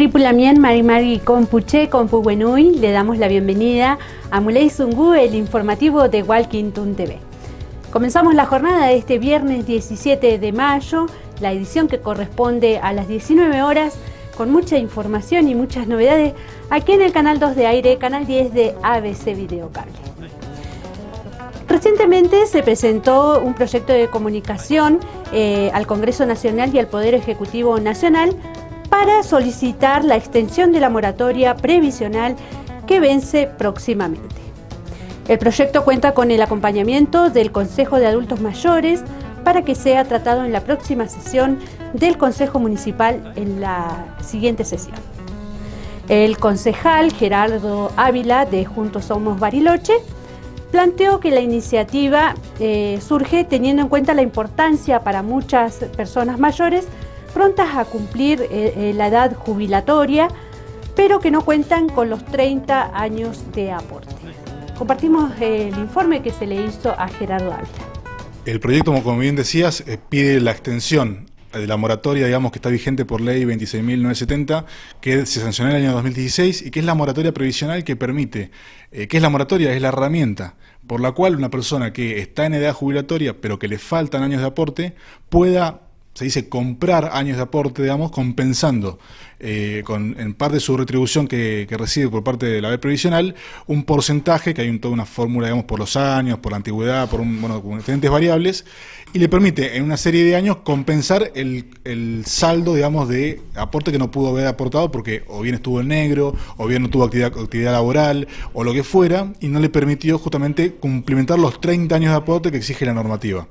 Maripulamien, Marimari Compuche, Compuwenui, le damos la bienvenida a Muley Zungu, el informativo de Walkington TV. Comenzamos la jornada de este viernes 17 de mayo, la edición que corresponde a las 19 horas, con mucha información y muchas novedades, aquí en el canal 2 de aire, canal 10 de ABC Videocable. Recientemente se presentó un proyecto de comunicación al Congreso Nacional y al Poder Ejecutivo Nacional para solicitar la extensión de la moratoria previsional que vence próximamente. El proyecto cuenta con el acompañamiento del Consejo de Adultos Mayores para que sea tratado en la próxima sesión del Consejo Municipal en la siguiente sesión. El concejal Gerardo Ávila de Juntos Somos Bariloche planteó que la iniciativa surge teniendo en cuenta la importancia para muchas personas mayores prontas a cumplir la edad jubilatoria, pero que no cuentan con los 30 años de aporte. Compartimos el informe que se le hizo a Gerardo Ávila. El proyecto, como bien decías, pide la extensión de la moratoria, digamos, que está vigente por ley 26.970, que se sancionó en el año 2016 y que es la moratoria previsional que permite, ¿qué es la moratoria? Es la herramienta por la cual una persona que está en edad jubilatoria pero que le faltan años de aporte pueda, se dice, comprar años de aporte, digamos, compensando en parte de su retribución que recibe por parte de la ley previsional, un porcentaje, que hay toda una fórmula, digamos, por los años, por la antigüedad, con diferentes variables, y le permite en una serie de años compensar el saldo, digamos, de aporte que no pudo haber aportado porque o bien estuvo en negro, o bien no tuvo actividad laboral, o lo que fuera, y no le permitió justamente cumplimentar los 30 años de aporte que exige la normativa.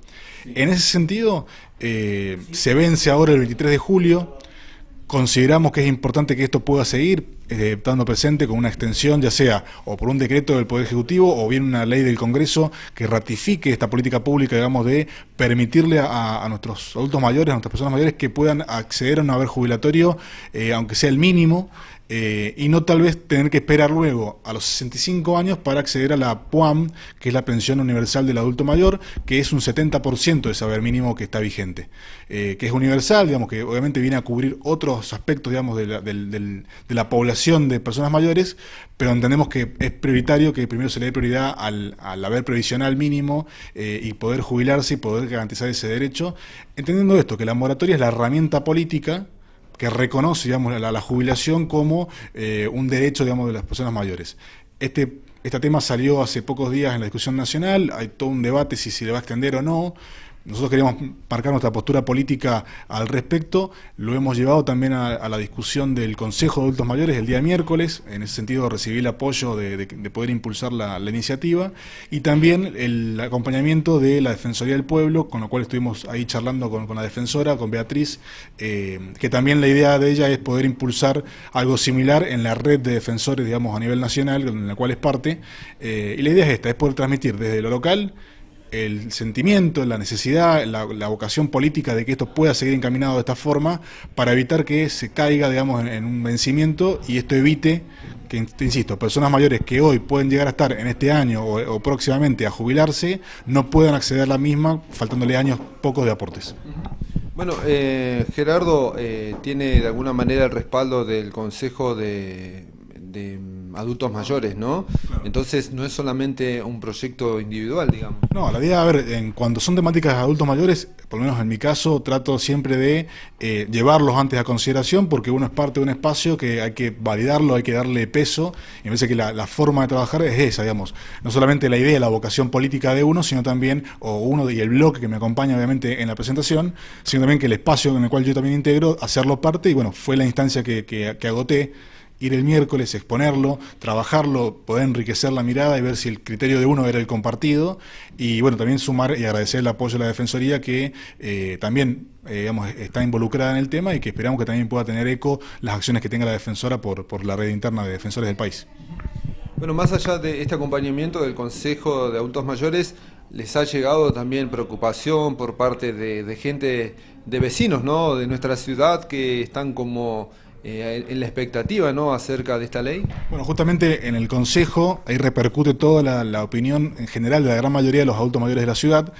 En ese sentido, se vence ahora el 23 de julio, consideramos que es importante que esto pueda seguir estando presente con una extensión, ya sea o por un decreto del Poder Ejecutivo o bien una ley del Congreso que ratifique esta política pública, digamos, de permitirle a nuestros adultos mayores, a nuestras personas mayores, que puedan acceder a un haber jubilatorio, aunque sea el mínimo, y no tal vez tener que esperar luego a los 65 años para acceder a la PUAM, que es la pensión universal del adulto mayor, que es un 70% de ese haber mínimo que está vigente, que es universal, digamos, que obviamente viene a cubrir otros aspectos, digamos, de la población de personas mayores, pero entendemos que es prioritario que primero se le dé prioridad al haber previsional mínimo y poder jubilarse y poder garantizar ese derecho, entendiendo esto, que la moratoria es la herramienta política que reconoce, digamos, la jubilación como un derecho, digamos, de las personas mayores. Este tema salió hace pocos días en la discusión nacional, hay todo un debate si se le va a extender o no. Nosotros queríamos marcar nuestra postura política al respecto, lo hemos llevado también a la discusión del Consejo de Adultos Mayores el día miércoles, en ese sentido recibí el apoyo de poder impulsar la iniciativa, y también el acompañamiento de la Defensoría del Pueblo, con lo cual estuvimos ahí charlando con la defensora, con Beatriz, que también la idea de ella es poder impulsar algo similar en la red de defensores, digamos, a nivel nacional, en la cual es parte, y la idea es esta, es poder transmitir desde lo local el sentimiento, la necesidad, la vocación política de que esto pueda seguir encaminado de esta forma para evitar que se caiga, digamos, en un vencimiento, y esto evite que, te insisto, personas mayores que hoy pueden llegar a estar en este año o próximamente a jubilarse, no puedan acceder a la misma, faltándole años pocos de aportes. Bueno, Gerardo tiene de alguna manera el respaldo del Consejo de Adultos Mayores, ¿no? Entonces no es solamente un proyecto individual, digamos. No, la idea, a ver, en cuanto son temáticas de adultos mayores, por lo menos en mi caso, trato siempre de llevarlos antes a consideración, porque uno es parte de un espacio que hay que validarlo, hay que darle peso, y me parece que la forma de trabajar es esa, digamos, no solamente la idea, la vocación política de uno, sino también, o uno y el bloque que me acompaña obviamente en la presentación, sino también que el espacio en el cual yo también integro, hacerlo parte, y bueno, fue la instancia que agoté, ir el miércoles, exponerlo, trabajarlo, poder enriquecer la mirada y ver si el criterio de uno era el compartido, y bueno, también sumar y agradecer el apoyo de la Defensoría que también digamos, está involucrada en el tema, y que esperamos que también pueda tener eco las acciones que tenga la Defensora por la red interna de defensores del país. Bueno, más allá de este acompañamiento del Consejo de Adultos Mayores, les ha llegado también preocupación por parte de gente, de vecinos, ¿no?, de nuestra ciudad, que están como en la expectativa, ¿no?, acerca de esta ley. Bueno, justamente en el Consejo ahí repercute toda la opinión en general de la gran mayoría de los adultos mayores de la ciudad.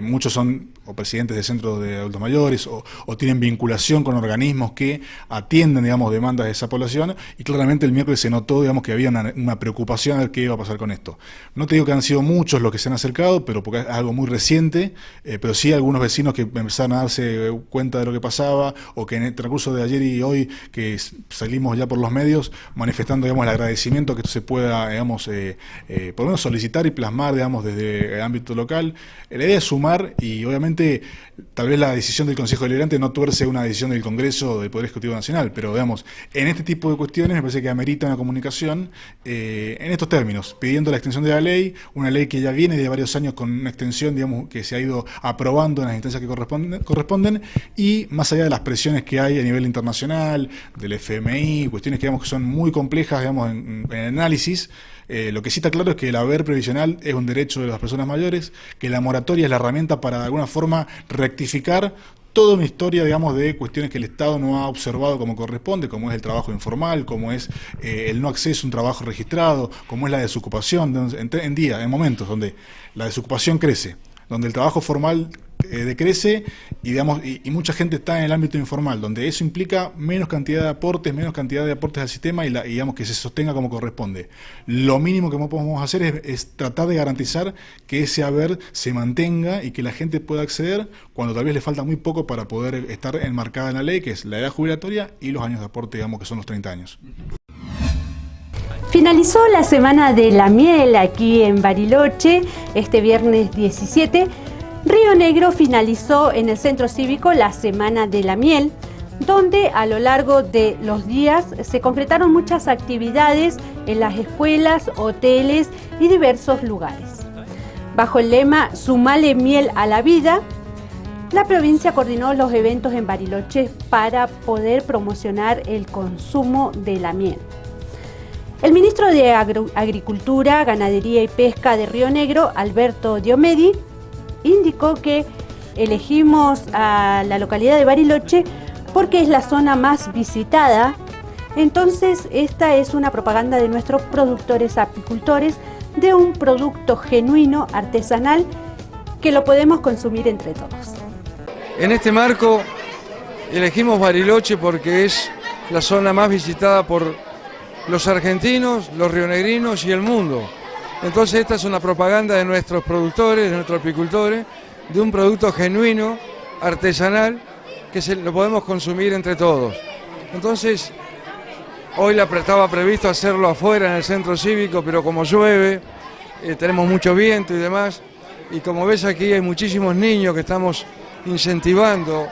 Muchos son o presidentes de centros de adultos mayores o tienen vinculación con organismos que atienden, digamos, demandas de esa población, y claramente el miércoles se notó, digamos, que había una preocupación a ver qué iba a pasar con esto. No te digo que han sido muchos los que se han acercado, pero porque es algo muy reciente, pero sí algunos vecinos que empezaron a darse cuenta de lo que pasaba, o que en el transcurso de ayer y hoy que salimos ya por los medios manifestando, digamos, el agradecimiento que esto se pueda, digamos, por lo menos solicitar y plasmar, digamos, desde el ámbito local. La idea es sumar, y obviamente tal vez la decisión del Consejo Deliberante no tuerce una decisión del Congreso o del Poder Ejecutivo Nacional, pero digamos, en este tipo de cuestiones me parece que amerita una comunicación en estos términos, pidiendo la extensión de la ley, una ley que ya viene de varios años con una extensión, digamos, que se ha ido aprobando en las instancias que corresponden, y más allá de las presiones que hay a nivel internacional, del FMI, cuestiones que, digamos, que son muy complejas, digamos, en análisis. Lo que sí está claro es que el haber previsional es un derecho de las personas mayores, que la moratoria es la herramienta para de alguna forma rectificar toda una historia, digamos, de cuestiones que el Estado no ha observado como corresponde, como es el trabajo informal, como es el no acceso a un trabajo registrado, como es la desocupación, en momentos donde la desocupación crece, donde el trabajo formal decrece y, digamos, y mucha gente está en el ámbito informal, donde eso implica menos cantidad de aportes al sistema y digamos, que se sostenga como corresponde. Lo mínimo que podemos hacer es tratar de garantizar que ese haber se mantenga y que la gente pueda acceder cuando tal vez le falta muy poco para poder estar enmarcada en la ley, que es la edad jubilatoria y los años de aporte, digamos, que son los 30 años. Finalizó la Semana de la Miel aquí en Bariloche este viernes 17. Río Negro finalizó en el Centro Cívico la Semana de la Miel, donde a lo largo de los días se concretaron muchas actividades en las escuelas, hoteles y diversos lugares. Bajo el lema Sumale miel a la vida, la provincia coordinó los eventos en Bariloche para poder promocionar el consumo de la miel. El ministro de Agricultura, Ganadería y Pesca de Río Negro, Alberto Diomedi, indicó que elegimos a la localidad de Bariloche porque es la zona más visitada. Entonces, esta es una propaganda de nuestros productores apicultores de un producto genuino, artesanal, que lo podemos consumir entre todos. En este marco elegimos Bariloche porque es la zona más visitada por los argentinos, los rionegrinos y el mundo. Entonces esta es una propaganda de nuestros productores, de nuestros apicultores, de un producto genuino, artesanal, que lo podemos consumir entre todos. Entonces, hoy estaba previsto hacerlo afuera en el Centro Cívico, pero como llueve, tenemos mucho viento y demás, y como ves aquí hay muchísimos niños que estamos incentivando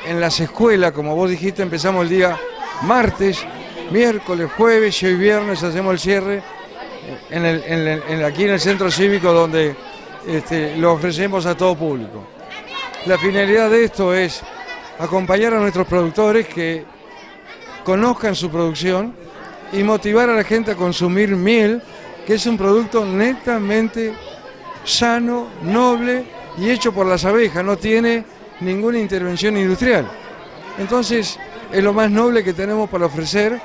en las escuelas, como vos dijiste, empezamos el día martes, miércoles, jueves y hoy viernes hacemos el cierre aquí en el Centro Cívico, donde lo ofrecemos a todo público. La finalidad de esto es acompañar a nuestros productores que conozcan su producción y motivar a la gente a consumir miel, que es un producto netamente sano, noble y hecho por las abejas, no tiene ninguna intervención industrial. Entonces es lo más noble que tenemos para ofrecer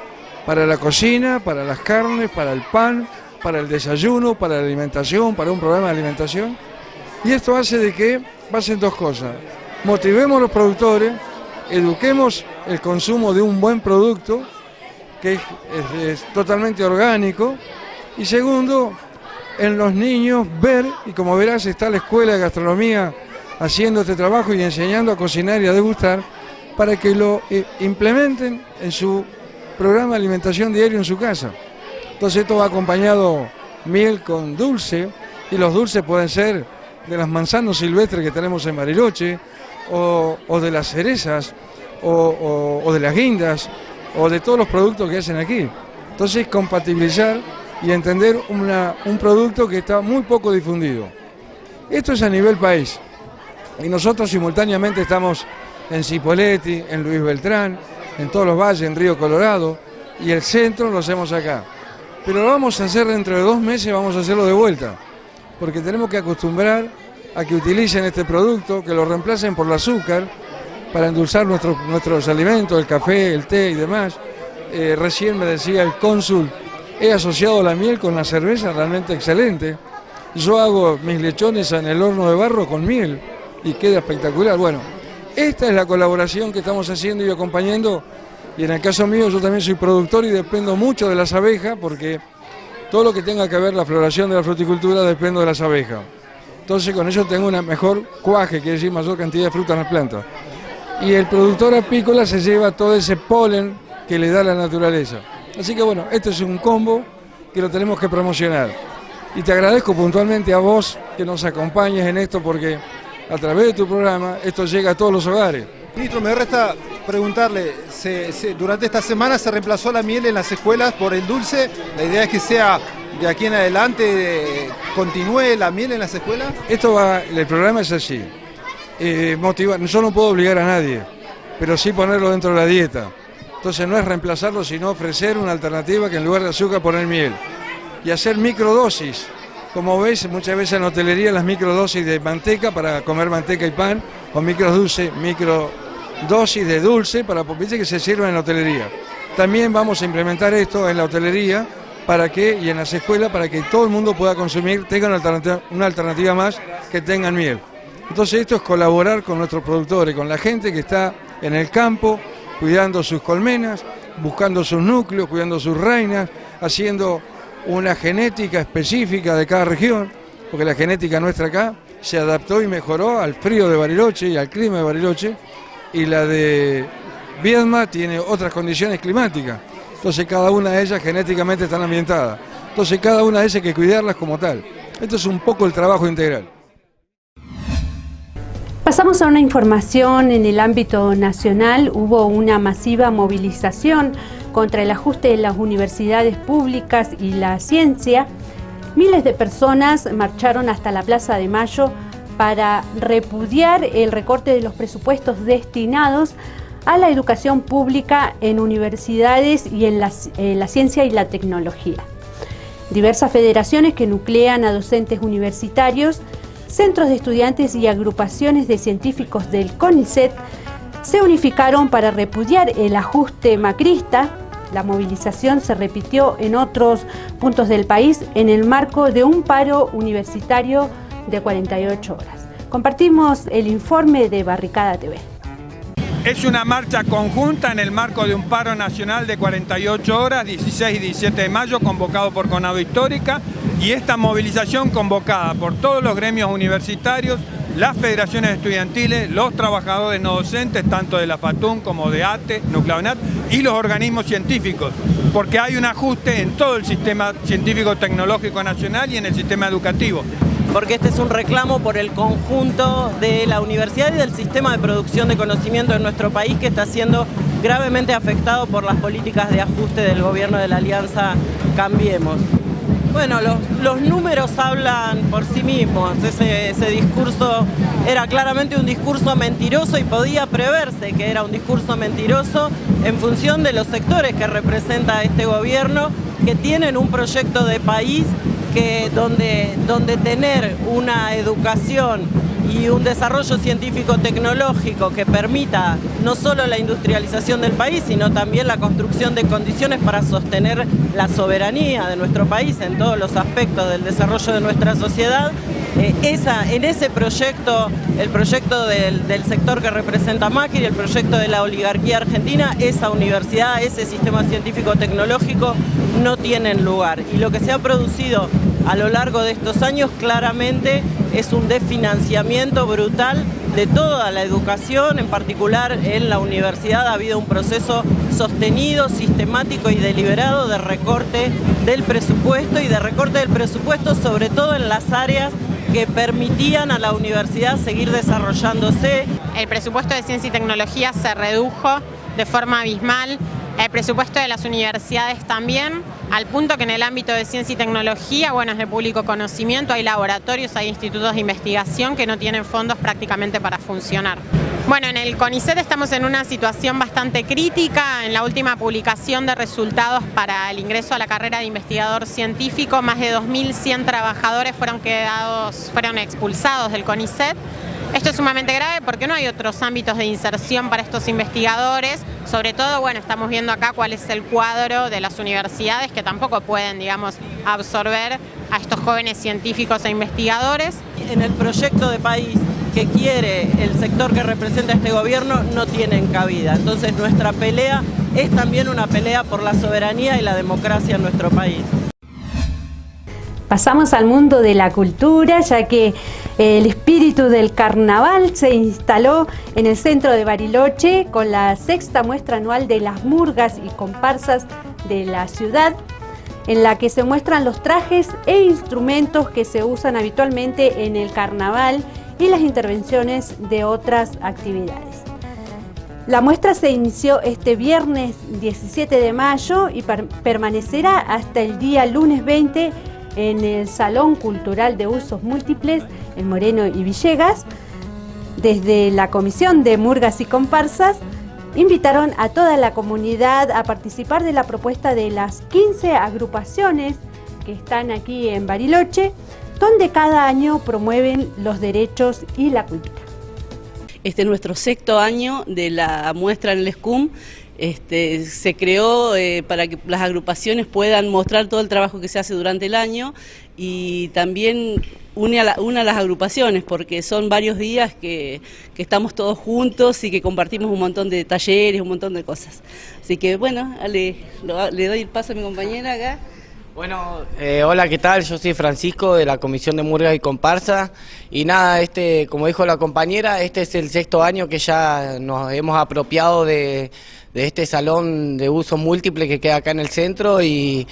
para la cocina, para las carnes, para el pan, para el desayuno, para la alimentación, para un programa de alimentación. Y esto hace de que pasen dos cosas: motivemos a los productores, eduquemos el consumo de un buen producto que es totalmente orgánico, y segundo, en los niños ver, y como verás está la Escuela de Gastronomía haciendo este trabajo y enseñando a cocinar y a degustar para que lo implementen en su programa de alimentación diario en su casa. Entonces esto va acompañado miel con dulce, y los dulces pueden ser de las manzanas silvestres que tenemos en Bariloche, o de las cerezas, o de las guindas, o de todos los productos que hacen aquí. Entonces compatibilizar y entender un producto que está muy poco difundido. Esto es a nivel país, y nosotros simultáneamente estamos en Cipolletti, en Luis Beltrán, en todos los valles, en Río Colorado, y el centro lo hacemos acá. Pero lo vamos a hacer dentro de 2 meses, vamos a hacerlo de vuelta, porque tenemos que acostumbrar a que utilicen este producto, que lo reemplacen por el azúcar, para endulzar nuestros alimentos, el café, el té y demás. Recién me decía el cónsul, he asociado la miel con la cerveza, realmente excelente. Yo hago mis lechones en el horno de barro con miel y queda espectacular. Bueno, esta es la colaboración que estamos haciendo y acompañando, y en el caso mío yo también soy productor y dependo mucho de las abejas, porque todo lo que tenga que ver la floración de la fruticultura dependo de las abejas. Entonces con ello tengo una mejor cuaje, quiere decir mayor cantidad de fruta en las plantas. Y el productor apícola se lleva todo ese polen que le da la naturaleza. Así que bueno, este es un combo que lo tenemos que promocionar. Y te agradezco puntualmente a vos que nos acompañes en esto, porque a través de tu programa esto llega a todos los hogares. Ministro, me resta preguntarle, durante esta semana se reemplazó la miel en las escuelas por el dulce. La idea es que sea de aquí en adelante, continúe la miel en las escuelas. El programa es así. Motivar, yo no puedo obligar a nadie, pero sí ponerlo dentro de la dieta. Entonces no es reemplazarlo, sino ofrecer una alternativa, que en lugar de azúcar poner miel. Y hacer microdosis. Como ves, muchas veces en la hotelería las microdosis de manteca para comer manteca y pan, o microdosis de dulce para que se sirvan en la hotelería. También vamos a implementar esto en la hotelería y en las escuelas, para que todo el mundo pueda consumir, tenga una alternativa más, que tengan miel. Entonces esto es colaborar con nuestros productores, con la gente que está en el campo, cuidando sus colmenas, buscando sus núcleos, cuidando sus reinas, haciendo una genética específica de cada región, porque la genética nuestra acá se adaptó y mejoró al frío de Bariloche y al clima de Bariloche, y la de Viedma tiene otras condiciones climáticas. Entonces cada una de ellas genéticamente están ambientadas. Entonces cada una de ellas hay que cuidarlas como tal. Esto es un poco el trabajo integral. Pasamos a una información en el ámbito nacional. Hubo una masiva movilización contra el ajuste en las universidades públicas y la ciencia. Miles de personas marcharon hasta la Plaza de Mayo para repudiar el recorte de los presupuestos destinados a la educación pública en universidades y en la ciencia y la tecnología. Diversas federaciones que nuclean a docentes universitarios, centros de estudiantes y agrupaciones de científicos del CONICET se unificaron para repudiar el ajuste macrista. La movilización se repitió en otros puntos del país en el marco de un paro universitario de 48 horas. Compartimos el informe de Barricada TV. Es una marcha conjunta en el marco de un paro nacional de 48 horas, 16 y 17 de mayo, convocado por Conado Histórica, y esta movilización convocada por todos los gremios universitarios, las federaciones estudiantiles, los trabajadores no docentes, tanto de la FATUN como de ATE, Nucleonat, y los organismos científicos, porque hay un ajuste en todo el sistema científico-tecnológico nacional y en el sistema educativo. Porque este es un reclamo por el conjunto de la universidad y del sistema de producción de conocimiento en nuestro país, que está siendo gravemente afectado por las políticas de ajuste del gobierno de la Alianza Cambiemos. Bueno, los números hablan por sí mismos. Ese discurso era claramente un discurso mentiroso y podía preverse que era un discurso mentiroso en función de los sectores que representa este gobierno, que tienen un proyecto de país donde tener una educación y un desarrollo científico-tecnológico que permita no solo la industrialización del país, sino también la construcción de condiciones para sostener la soberanía de nuestro país en todos los aspectos del desarrollo de nuestra sociedad. En ese proyecto, el proyecto del sector que representa Macri, el proyecto de la oligarquía argentina, esa universidad, ese sistema científico-tecnológico no tienen lugar. Y lo que se ha producido a lo largo de estos años claramente es un desfinanciamiento brutal de toda la educación, en particular en la universidad ha habido un proceso sostenido, sistemático y deliberado de recorte del presupuesto, y de recorte del presupuesto sobre todo en las áreas que permitían a la universidad seguir desarrollándose. El presupuesto de ciencia y tecnología se redujo de forma abismal, el presupuesto de las universidades también, al punto que en el ámbito de ciencia y tecnología, bueno, es de público conocimiento, hay laboratorios, hay institutos de investigación que no tienen fondos prácticamente para funcionar. Bueno, en el CONICET estamos en una situación bastante crítica. En la última publicación de resultados para el ingreso a la carrera de investigador científico, más de 2.100 trabajadores fueron expulsados del CONICET. Esto es sumamente grave porque no hay otros ámbitos de inserción para estos investigadores, sobre todo, bueno, estamos viendo acá cuál es el cuadro de las universidades que tampoco pueden, digamos, absorber a estos jóvenes científicos e investigadores. En el proyecto de país que quiere el sector que representa este gobierno no tienen cabida. Entonces nuestra pelea es también una pelea por la soberanía y la democracia en nuestro país. Pasamos al mundo de la cultura, ya que el espíritu del carnaval se instaló en el centro de Bariloche con la 6ª muestra anual de las murgas y comparsas de la ciudad, en la que se muestran los trajes e instrumentos que se usan habitualmente en el carnaval y las intervenciones de otras actividades. La muestra se inició este viernes 17 de mayo y permanecerá hasta el día lunes 20 en el Salón Cultural de Usos Múltiples en Moreno y Villegas. Desde la Comisión de Murgas y Comparsas invitaron a toda la comunidad a participar de la propuesta de las 15 agrupaciones que están aquí en Bariloche, donde cada año promueven los derechos y la cultura. Este es nuestro 6º año de la muestra en el SCUM. Se creó para que las agrupaciones puedan mostrar todo el trabajo que se hace durante el año y también une a las agrupaciones porque son varios días que estamos todos juntos y que compartimos un montón de talleres, un montón de cosas. Así que bueno, le doy el paso a mi compañera acá. Bueno, hola, ¿qué tal? Yo soy Francisco de la Comisión de Murgas y Comparsas y nada, como dijo la compañera, este es el 6º año que ya nos hemos apropiado de este salón de usos múltiples que queda acá en el centro y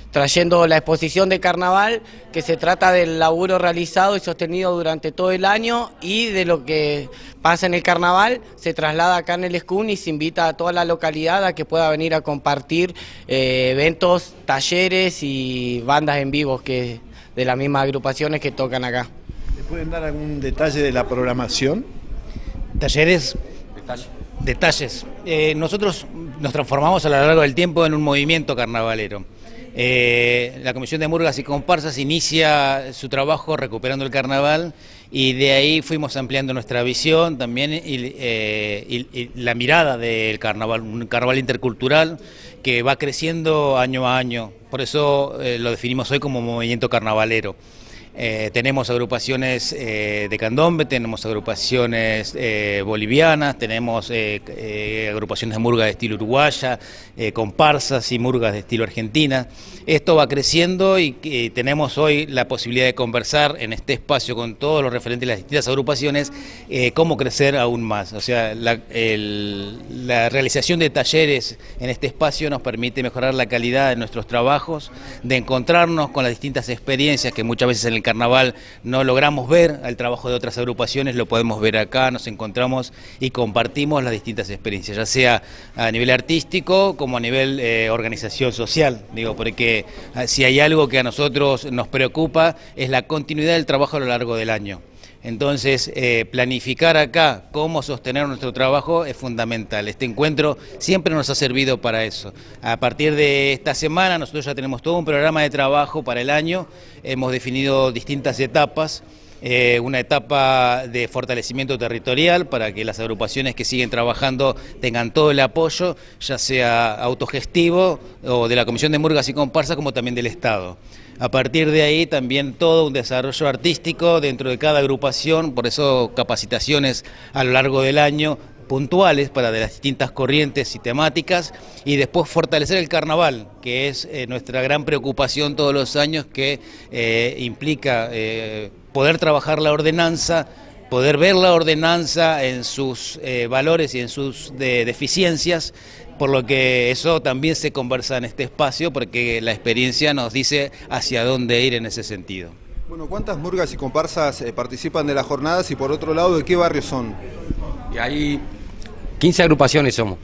trayendo la exposición de carnaval, que se trata del laburo realizado y sostenido durante todo el año y de lo que pasa en el carnaval, se traslada acá en el SCUN y se invita a toda la localidad a que pueda venir a compartir eventos, talleres y bandas en vivo de las mismas agrupaciones que tocan acá. ¿Me pueden dar algún detalle de la programación? Talleres. Detalles. Nosotros nos transformamos a lo largo del tiempo en un movimiento carnavalero. La Comisión de Murgas y Comparsas inicia su trabajo recuperando el carnaval y de ahí fuimos ampliando nuestra visión también y la mirada del carnaval, un carnaval intercultural que va creciendo año a año, por eso lo definimos hoy como movimiento carnavalero. Tenemos agrupaciones de candombe, tenemos agrupaciones bolivianas, tenemos agrupaciones de murga de estilo uruguaya, comparsas y murgas de estilo argentina. Esto va creciendo y tenemos hoy la posibilidad de conversar en este espacio con todos los referentes de las distintas agrupaciones cómo crecer aún más. O sea, la realización de talleres en este espacio nos permite mejorar la calidad de nuestros trabajos, de encontrarnos con las distintas experiencias que muchas veces en el carnaval no logramos ver, al trabajo de otras agrupaciones lo podemos ver acá, nos encontramos y compartimos las distintas experiencias, ya sea a nivel artístico como a nivel organización social, digo, porque si hay algo que a nosotros nos preocupa es la continuidad del trabajo a lo largo del año. Entonces, planificar acá cómo sostener nuestro trabajo es fundamental. Este encuentro siempre nos ha servido para eso. A partir de esta semana nosotros ya tenemos todo un programa de trabajo para el año. Hemos definido distintas etapas. Una etapa de fortalecimiento territorial para que las agrupaciones que siguen trabajando tengan todo el apoyo, ya sea autogestivo o de la Comisión de Murgas y Comparsas como también del Estado. A partir de ahí también todo un desarrollo artístico dentro de cada agrupación, por eso capacitaciones a lo largo del año puntuales para de las distintas corrientes y temáticas y después fortalecer el carnaval, que es nuestra gran preocupación todos los años, que implica poder trabajar la ordenanza, poder ver la ordenanza en sus valores y en sus deficiencias, por lo que eso también se conversa en este espacio, porque la experiencia nos dice hacia dónde ir en ese sentido. Bueno, ¿cuántas murgas y comparsas participan de las jornadas y por otro lado, de qué barrios son? Y hay 15 agrupaciones somos,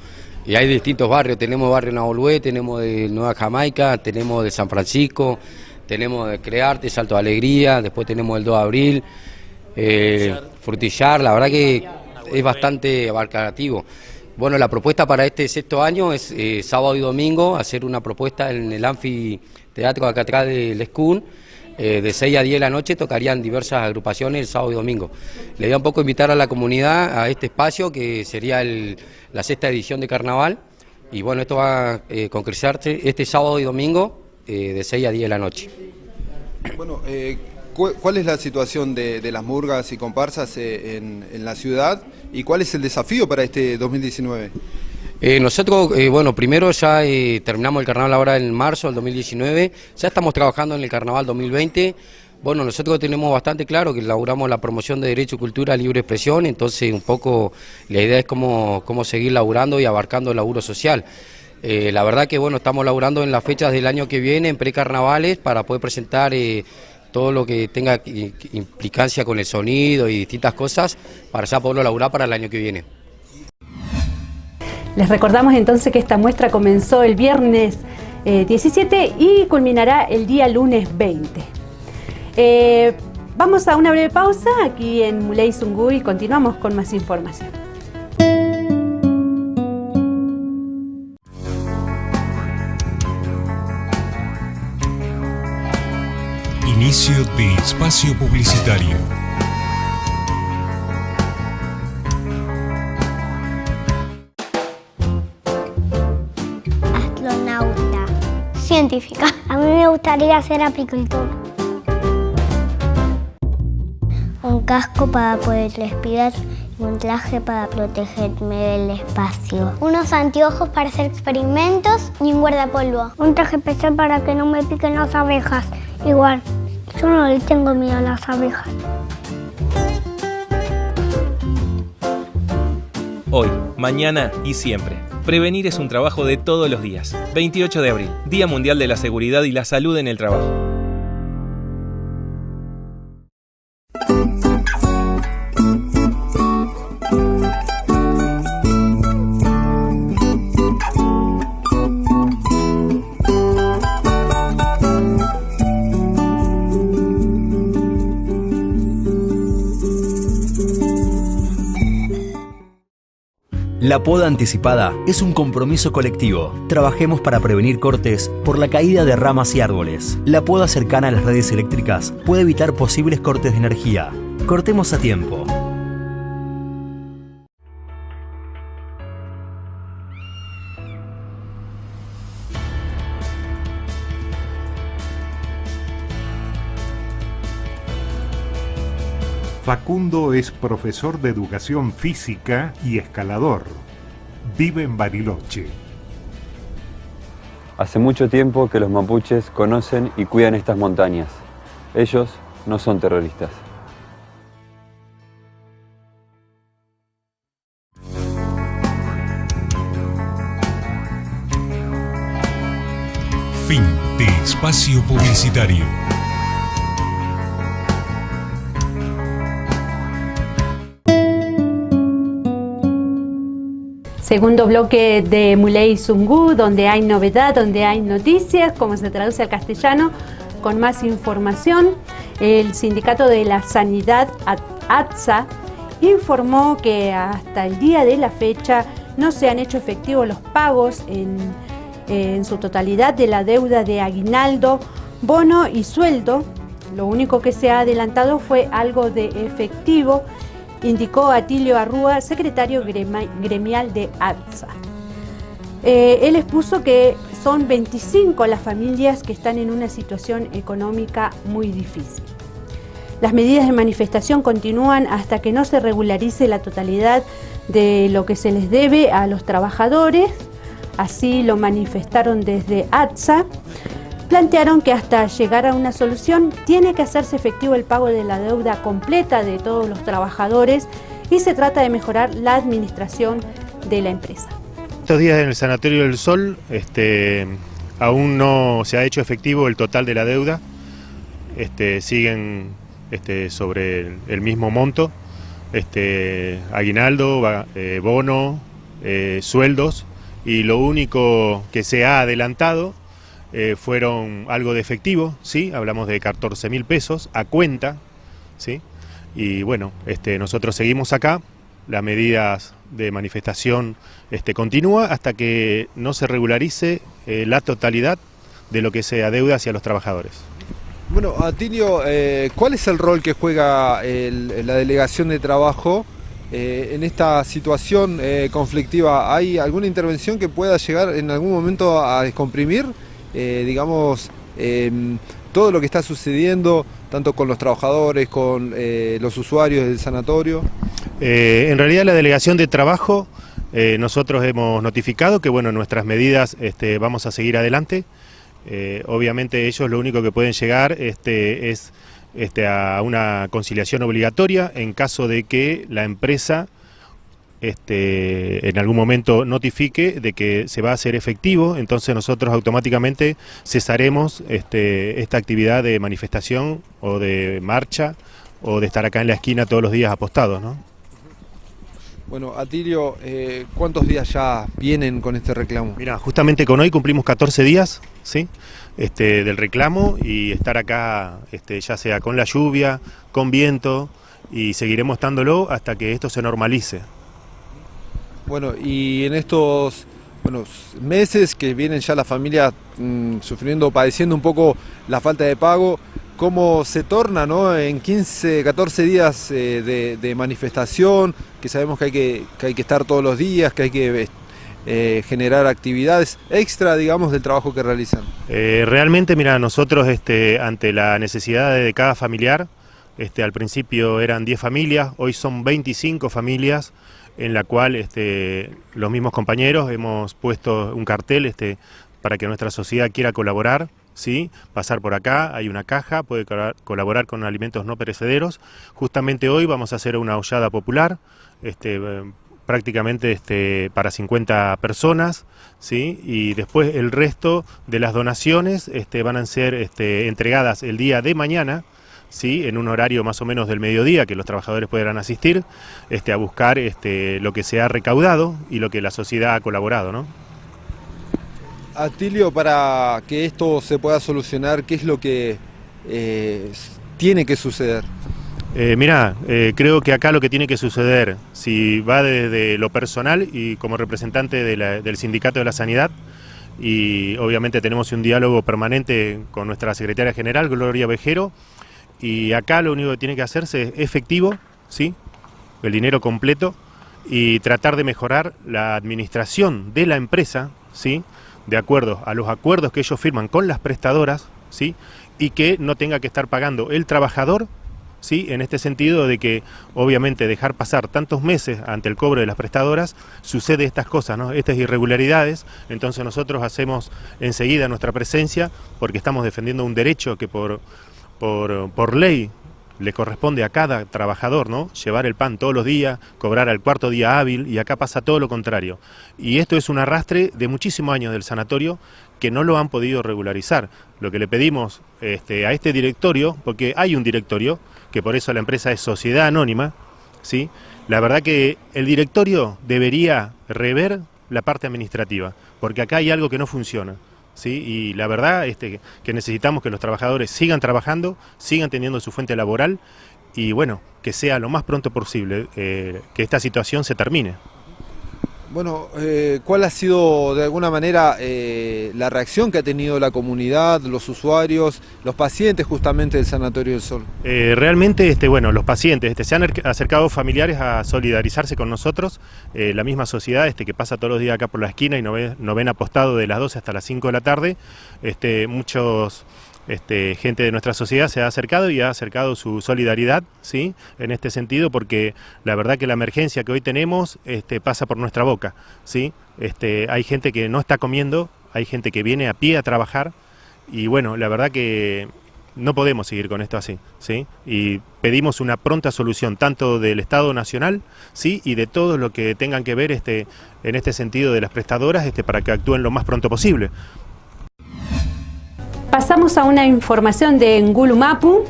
y hay distintos barrios, tenemos barrio Navolué, tenemos de Nueva Jamaica, tenemos de San Francisco, tenemos de Crearte, Salto de Alegría, después tenemos el 2 de abril, Frutillar, la verdad que es bastante abarcativo. Bueno, la propuesta para este 6º año es sábado y domingo hacer una propuesta en el anfiteatro acá atrás del SCUN, De 6 a 10 de la noche tocarían diversas agrupaciones el sábado y domingo. Le voy a un poco invitar a la comunidad a este espacio que sería la 6ª edición de carnaval. Y bueno, esto va a concretarse este sábado y domingo de 6 a 10 de la noche. Bueno, ¿cuál es la situación de las murgas y comparsas en la ciudad y cuál es el desafío para este 2019? Nosotros, bueno, primero ya terminamos el carnaval ahora en marzo del 2019, ya estamos trabajando en el carnaval 2020. Bueno, nosotros tenemos bastante claro que elaboramos la promoción de derecho, cultura, libre expresión, entonces un poco la idea es cómo seguir laburando y abarcando el laburo social. La verdad que bueno, estamos laburando en las fechas del año que viene, en precarnavales, para poder presentar todo lo que tenga implicancia con el sonido y distintas cosas, para ya poderlo laburar para el año que viene. Les recordamos entonces que esta muestra comenzó el viernes 17 y culminará el día lunes 20. Vamos a una breve pausa aquí en Muley Zungu y continuamos con más información. Inicio de espacio publicitario. Astronauta. Científica. A mí me gustaría ser apicultor. Un casco para poder respirar y un traje para protegerme del espacio. Unos anteojos para hacer experimentos y un guardapolvo. Un traje especial para que no me piquen las abejas. Igual, yo no le tengo miedo a las abejas. Hoy, mañana y siempre. Prevenir es un trabajo de todos los días. 28 de abril, Día Mundial de la Seguridad y la Salud en el Trabajo. La poda anticipada es un compromiso colectivo. Trabajemos para prevenir cortes por la caída de ramas y árboles. La poda cercana a las redes eléctricas puede evitar posibles cortes de energía. Cortemos a tiempo. Facundo es profesor de educación física y escalador. Vive en Bariloche. Hace mucho tiempo que los mapuches conocen y cuidan estas montañas. Ellos no son terroristas. Fin de espacio publicitario. Segundo bloque de Muley Zungu, donde hay novedad, donde hay noticias, como se traduce al castellano, con más información. El Sindicato de la Sanidad, ATSA, informó que hasta el día de la fecha no se han hecho efectivos los pagos en su totalidad de la deuda de aguinaldo, bono y sueldo. Lo único que se ha adelantado fue algo de efectivo, indicó Atilio Arrúa, secretario gremial de ATSA. Él expuso que son 25 las familias que están en una situación económica muy difícil. Las medidas de manifestación continúan hasta que no se regularice la totalidad de lo que se les debe a los trabajadores. Así lo manifestaron desde ATSA. Plantearon que hasta llegar a una solución tiene que hacerse efectivo el pago de la deuda completa de todos los trabajadores y se trata de mejorar la administración de la empresa. Estos días en el Sanatorio del Sol aún no se ha hecho efectivo el total de la deuda, siguen sobre el mismo monto, aguinaldo, bono, sueldos, y lo único que se ha adelantado fueron algo de efectivo, ¿sí? Hablamos de 14.000 pesos a cuenta, ¿sí? Y bueno, nosotros seguimos acá, las medidas de manifestación continúa hasta que no se regularice la totalidad de lo que se adeuda hacia los trabajadores. Bueno, Atilio, ¿cuál es el rol que juega la delegación de trabajo en esta situación conflictiva? ¿Hay alguna intervención que pueda llegar en algún momento a descomprimir, digamos, todo lo que está sucediendo, tanto con los trabajadores, con los usuarios del sanatorio? En realidad la delegación de trabajo, nosotros hemos notificado que bueno, nuestras medidas vamos a seguir adelante. Obviamente ellos lo único que pueden llegar es a una conciliación obligatoria en caso de que la empresa en algún momento notifique de que se va a hacer efectivo. Entonces nosotros automáticamente cesaremos esta actividad de manifestación o de marcha o de estar acá en la esquina todos los días apostados, ¿no? Bueno, Atilio, ¿cuántos días ya vienen con este reclamo? Mira, justamente con hoy cumplimos 14 días, ¿sí? Del reclamo, y estar acá ya sea con la lluvia, con viento, y seguiremos estándolo hasta que esto se normalice. Bueno, y en estos meses que vienen ya la familia sufriendo, padeciendo un poco la falta de pago, ¿cómo se torna, ¿no? En 15, 14 días de manifestación, que sabemos que hay que estar todos los días, que hay que generar actividades extra, digamos, del trabajo que realizan? Realmente, mira, nosotros ante la necesidad de cada familiar, al principio eran 10 familias, hoy son 25 familias, en la cual los mismos compañeros hemos puesto un cartel para que nuestra sociedad quiera colaborar. ¿Sí? Pasar por acá, hay una caja, puede colaborar con alimentos no perecederos. Justamente hoy vamos a hacer una hollada popular, prácticamente para 50 personas, ¿sí? Y después el resto de las donaciones van a ser entregadas el día de mañana, ¿sí? En un horario más o menos del mediodía, que los trabajadores podrán asistir a buscar lo que se ha recaudado y lo que la sociedad ha colaborado, ¿no? Atilio, para que esto se pueda solucionar, ¿qué es lo que tiene que suceder? Mirá, creo que acá lo que tiene que suceder, si va desde lo personal y como representante del Sindicato de la Sanidad, y obviamente tenemos un diálogo permanente con nuestra secretaria general, Gloria Vejero, y acá lo único que tiene que hacerse es efectivo, ¿sí? El dinero completo, y tratar de mejorar la administración de la empresa, ¿sí? De acuerdo a los acuerdos que ellos firman con las prestadoras, ¿sí? Y que no tenga que estar pagando el trabajador, ¿sí? En este sentido de que obviamente dejar pasar tantos meses ante el cobro de las prestadoras, sucede estas cosas, ¿no? Estas irregularidades. Entonces nosotros hacemos enseguida nuestra presencia, porque estamos defendiendo un derecho que por ley le corresponde a cada trabajador, ¿no? Llevar el pan todos los días, cobrar al cuarto día hábil, y acá pasa todo lo contrario. Y esto es un arrastre de muchísimos años del sanatorio que no lo han podido regularizar. Lo que le pedimos a este directorio, porque hay un directorio, que por eso la empresa es sociedad anónima, ¿sí? La verdad que el directorio debería rever la parte administrativa, porque acá hay algo que no funciona. ¿Sí? Y la verdad que necesitamos que los trabajadores sigan trabajando, sigan teniendo su fuente laboral, y bueno, que sea lo más pronto posible que esta situación se termine. Bueno, ¿cuál ha sido de alguna manera la reacción que ha tenido la comunidad, los usuarios, los pacientes justamente del Sanatorio del Sol? Realmente, bueno, los pacientes se han acercado familiares a solidarizarse con nosotros, la misma sociedad que pasa todos los días acá por la esquina y nos ven apostado de las 12 hasta las 5 de la tarde. Muchos gente de nuestra sociedad se ha acercado y ha acercado su solidaridad, ¿sí? En este sentido, porque la verdad que la emergencia que hoy tenemos pasa por nuestra boca, ¿sí? Hay gente que no está comiendo, hay gente que viene a pie a trabajar, y bueno, la verdad que no podemos seguir con esto así, ¿sí? Y pedimos una pronta solución tanto del Estado Nacional, ¿sí? Y de todo lo que tengan que ver en este sentido de las prestadoras, para que actúen lo más pronto posible. Pasamos a una información de Ngulumapu.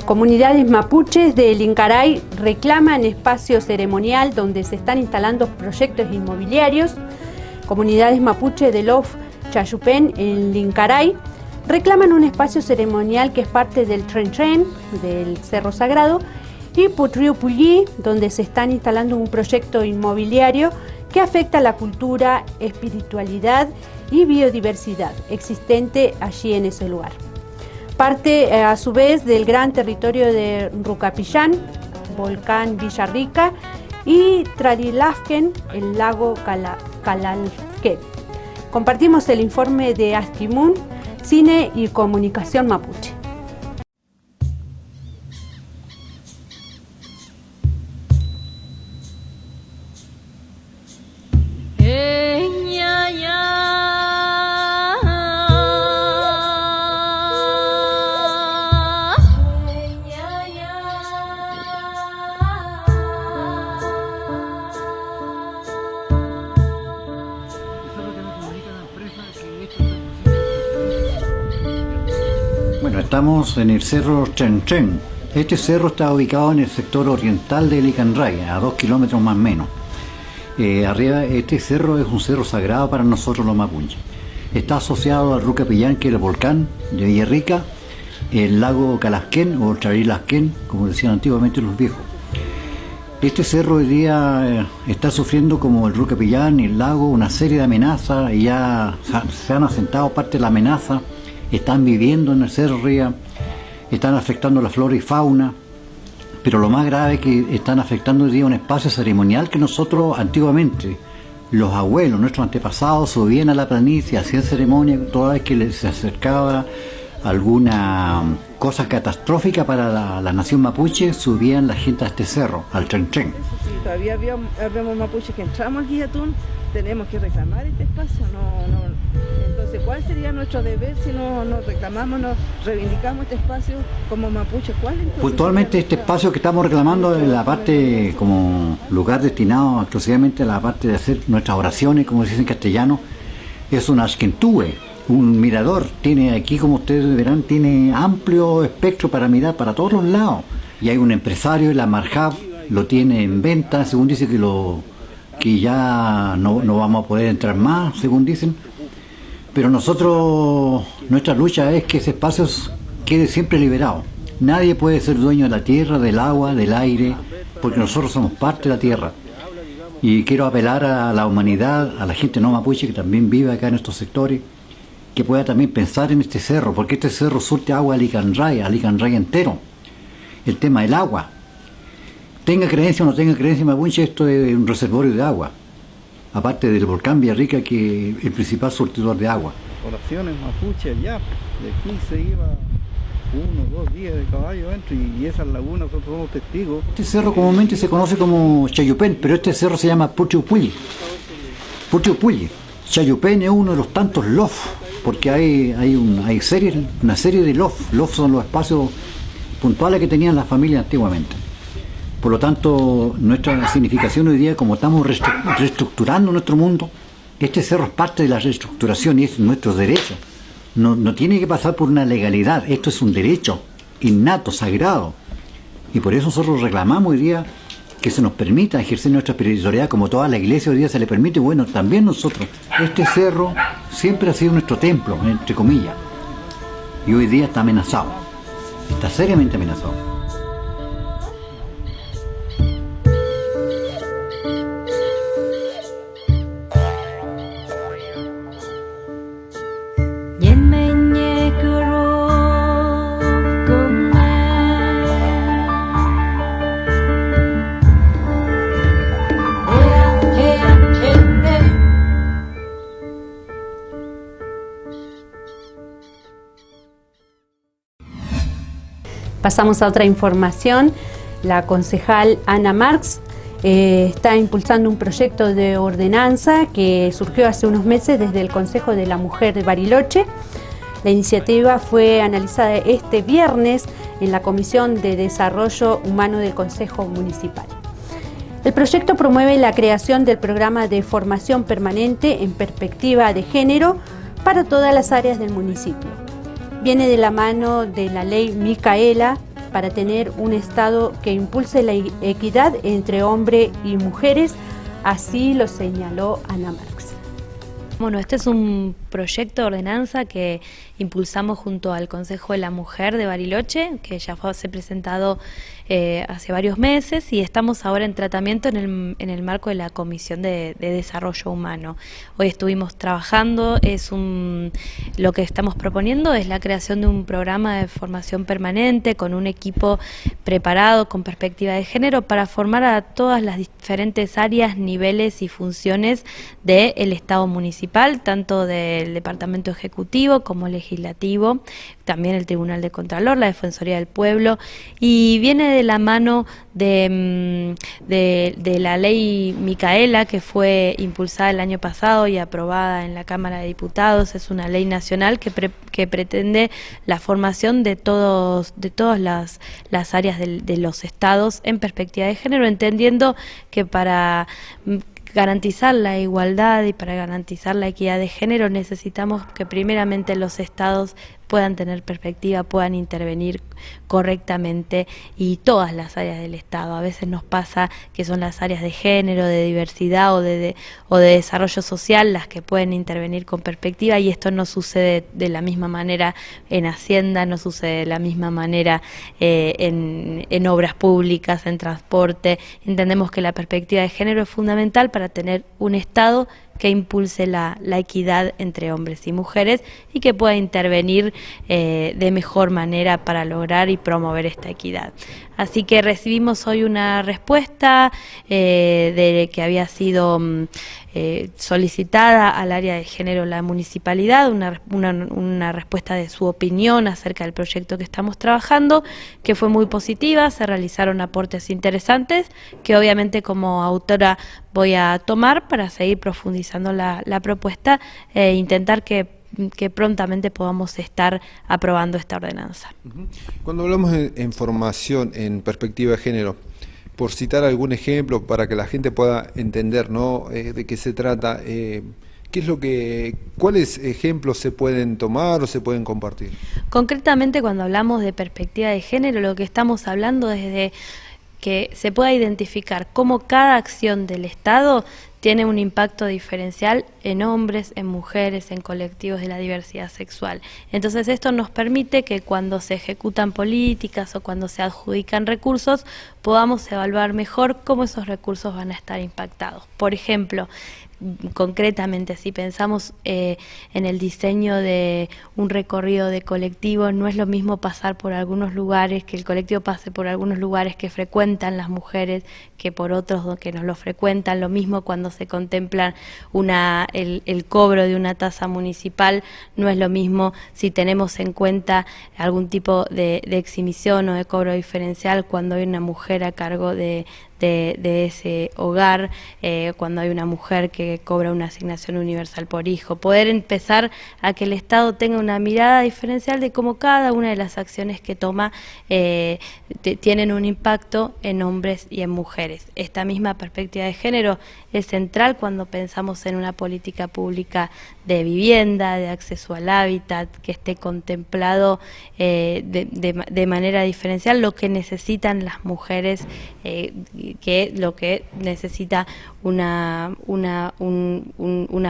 Comunidades mapuches de Lincaray reclaman espacio ceremonial donde se están instalando proyectos inmobiliarios. Comunidades mapuches de Lof Chayupén en Lincaray reclaman un espacio ceremonial que es parte del Tren Tren, del Cerro Sagrado, y Putriupulli, donde se están instalando un proyecto inmobiliario que afecta la cultura, espiritualidad y biodiversidad existente allí en ese lugar. Parte a su vez del gran territorio de Rucapillán, volcán Villarrica, y Tlalilafken, el lago Calalquén. Compartimos el informe de Asquimun, Cine y Comunicación Mapuche. Bueno, estamos en el cerro Chenchen. Este cerro está ubicado en el sector oriental de Licanray, a 2 kilómetros más o menos. Arriba, este cerro es un cerro sagrado para nosotros los mapuches. Está asociado al Rucapillán, que es el volcán de Villarrica, el lago Calasquén o Tlalilafken, como decían antiguamente los viejos. Este cerro hoy día está sufriendo, como el Rucapillán y el lago, una serie de amenazas, y ya se han asentado parte de la amenaza. Están viviendo en el cerro arriba, están afectando la flora y fauna, pero lo más grave es que están afectando hoy día un espacio ceremonial que nosotros antiguamente, los abuelos, nuestros antepasados, subían a la planicie, hacían ceremonia toda vez que se acercaba alguna cosa catastrófica para la nación mapuche, subían la gente a este cerro, al Chenchen. Sí, todavía vemos mapuches que entramos al Guillatún, tenemos que reclamar este espacio, entonces ¿cuál sería nuestro deber si no reclamamos, no reivindicamos este espacio como mapuche? ¿Cuál entonces? Puntualmente este espacio que estamos reclamando es la parte como lugar destinado exclusivamente a la parte de hacer nuestras oraciones, como se dice en castellano, es un ashkentúe, un mirador. Tiene aquí, como ustedes verán, tiene amplio espectro para mirar para todos los lados. Y hay un empresario, la Marjab, lo tiene en venta, según dice que ya no vamos a poder entrar más, según dicen. Pero nosotros, nuestra lucha es que ese espacio quede siempre liberado. Nadie puede ser dueño de la tierra, del agua, del aire, porque nosotros somos parte de la tierra. Y quiero apelar a la humanidad, a la gente no mapuche que también vive acá en estos sectores, que pueda también pensar en este cerro, porque este cerro surte agua a Licanray entero. El tema del agua. Tenga creencia o no tenga creencia mapuche, esto es un reservorio de agua. Aparte del volcán Villarrica, que es el principal surtidor de agua. Oraciones mapuche allá, de aquí se iba 1 o 2 días de caballo dentro, y esas lagunas nosotros somos testigos. Este cerro comúnmente se conoce como Chayupén, pero este cerro se llama Puchiupulli. Chayupén es uno de los tantos lof, porque hay una serie de lof. Lof son los espacios puntuales que tenían las familias antiguamente. Por lo tanto, nuestra significación hoy día, como estamos reestructurando nuestro mundo, este cerro es parte de la reestructuración y es nuestro derecho. No tiene que pasar por una legalidad, esto es un derecho innato, sagrado. Y por eso nosotros reclamamos hoy día que se nos permita ejercer nuestra espiritualidad como toda la iglesia hoy día se le permite. Bueno, también nosotros. Este cerro siempre ha sido nuestro templo, entre comillas. Y hoy día está amenazado, está seriamente amenazado. Pasamos a otra información. La concejal Ana Marx está impulsando un proyecto de ordenanza que surgió hace unos meses desde el Consejo de la Mujer de Bariloche. La iniciativa fue analizada este viernes en la Comisión de Desarrollo Humano del Consejo Municipal. El proyecto promueve la creación del programa de formación permanente en perspectiva de género para todas las áreas del municipio. Viene de la mano de la ley Micaela para tener un Estado que impulse la equidad entre hombres y mujeres, así lo señaló Ana Marx. Bueno, este es un proyecto de ordenanza que impulsamos junto al Consejo de la Mujer de Bariloche, que ya se ha presentado hace varios meses, y estamos ahora en tratamiento en el marco de la Comisión de Desarrollo Humano. Hoy estuvimos trabajando, lo que estamos proponiendo es la creación de un programa de formación permanente con un equipo preparado con perspectiva de género para formar a todas las diferentes áreas, niveles y funciones del Estado municipal, tanto del Departamento Ejecutivo como Legislativo, también el Tribunal de Contralor, la Defensoría del Pueblo, y viene de la mano de la ley Micaela, que fue impulsada el año pasado y aprobada en la Cámara de Diputados. Es una ley nacional que pretende la formación de todas las áreas de los estados en perspectiva de género, entendiendo que para garantizar la igualdad y para garantizar la equidad de género necesitamos que primeramente los estados puedan tener perspectiva, puedan intervenir correctamente, y todas las áreas del Estado. A veces nos pasa que son las áreas de género, de diversidad o de desarrollo social las que pueden intervenir con perspectiva, y esto no sucede de la misma manera en Hacienda, no sucede de la misma manera en obras públicas, en transporte. Entendemos que la perspectiva de género es fundamental para tener un Estado que impulse la equidad entre hombres y mujeres y que pueda intervenir de mejor manera para lograr y promover esta equidad. Así que recibimos hoy una respuesta de que había sido solicitada al área de género de la municipalidad, una respuesta de su opinión acerca del proyecto que estamos trabajando, que fue muy positiva. Se realizaron aportes interesantes que obviamente como autora voy a tomar para seguir profundizando la propuesta e intentar que prontamente podamos estar aprobando esta ordenanza. Cuando hablamos en formación en perspectiva de género, por citar algún ejemplo para que la gente pueda entender, ¿no?, de qué se trata, ¿cuáles ejemplos se pueden tomar o se pueden compartir? Concretamente, cuando hablamos de perspectiva de género, lo que estamos hablando es de que se pueda identificar cómo cada acción del Estado tiene un impacto diferencial en hombres, en mujeres, en colectivos de la diversidad sexual. Entonces esto nos permite que cuando se ejecutan políticas o cuando se adjudican recursos podamos evaluar mejor cómo esos recursos van a estar impactados. Por ejemplo, concretamente, si pensamos en el diseño de un recorrido de colectivo, no es lo mismo pasar por algunos lugares, que el colectivo pase por algunos lugares que frecuentan las mujeres que por otros que no lo frecuentan. Lo mismo cuando se contempla el cobro de una tasa municipal, no es lo mismo si tenemos en cuenta algún tipo de exhibición o de cobro diferencial cuando hay una mujer a cargo de ese hogar, cuando hay una mujer que cobra una asignación universal por hijo. Poder empezar a que el Estado tenga una mirada diferencial de cómo cada una de las acciones que toma tienen un impacto en hombres y en mujeres. Esta misma perspectiva de género es central cuando pensamos en una política pública de vivienda, de acceso al hábitat, que esté contemplado de manera diferencial lo que necesitan las mujeres, que lo que necesita una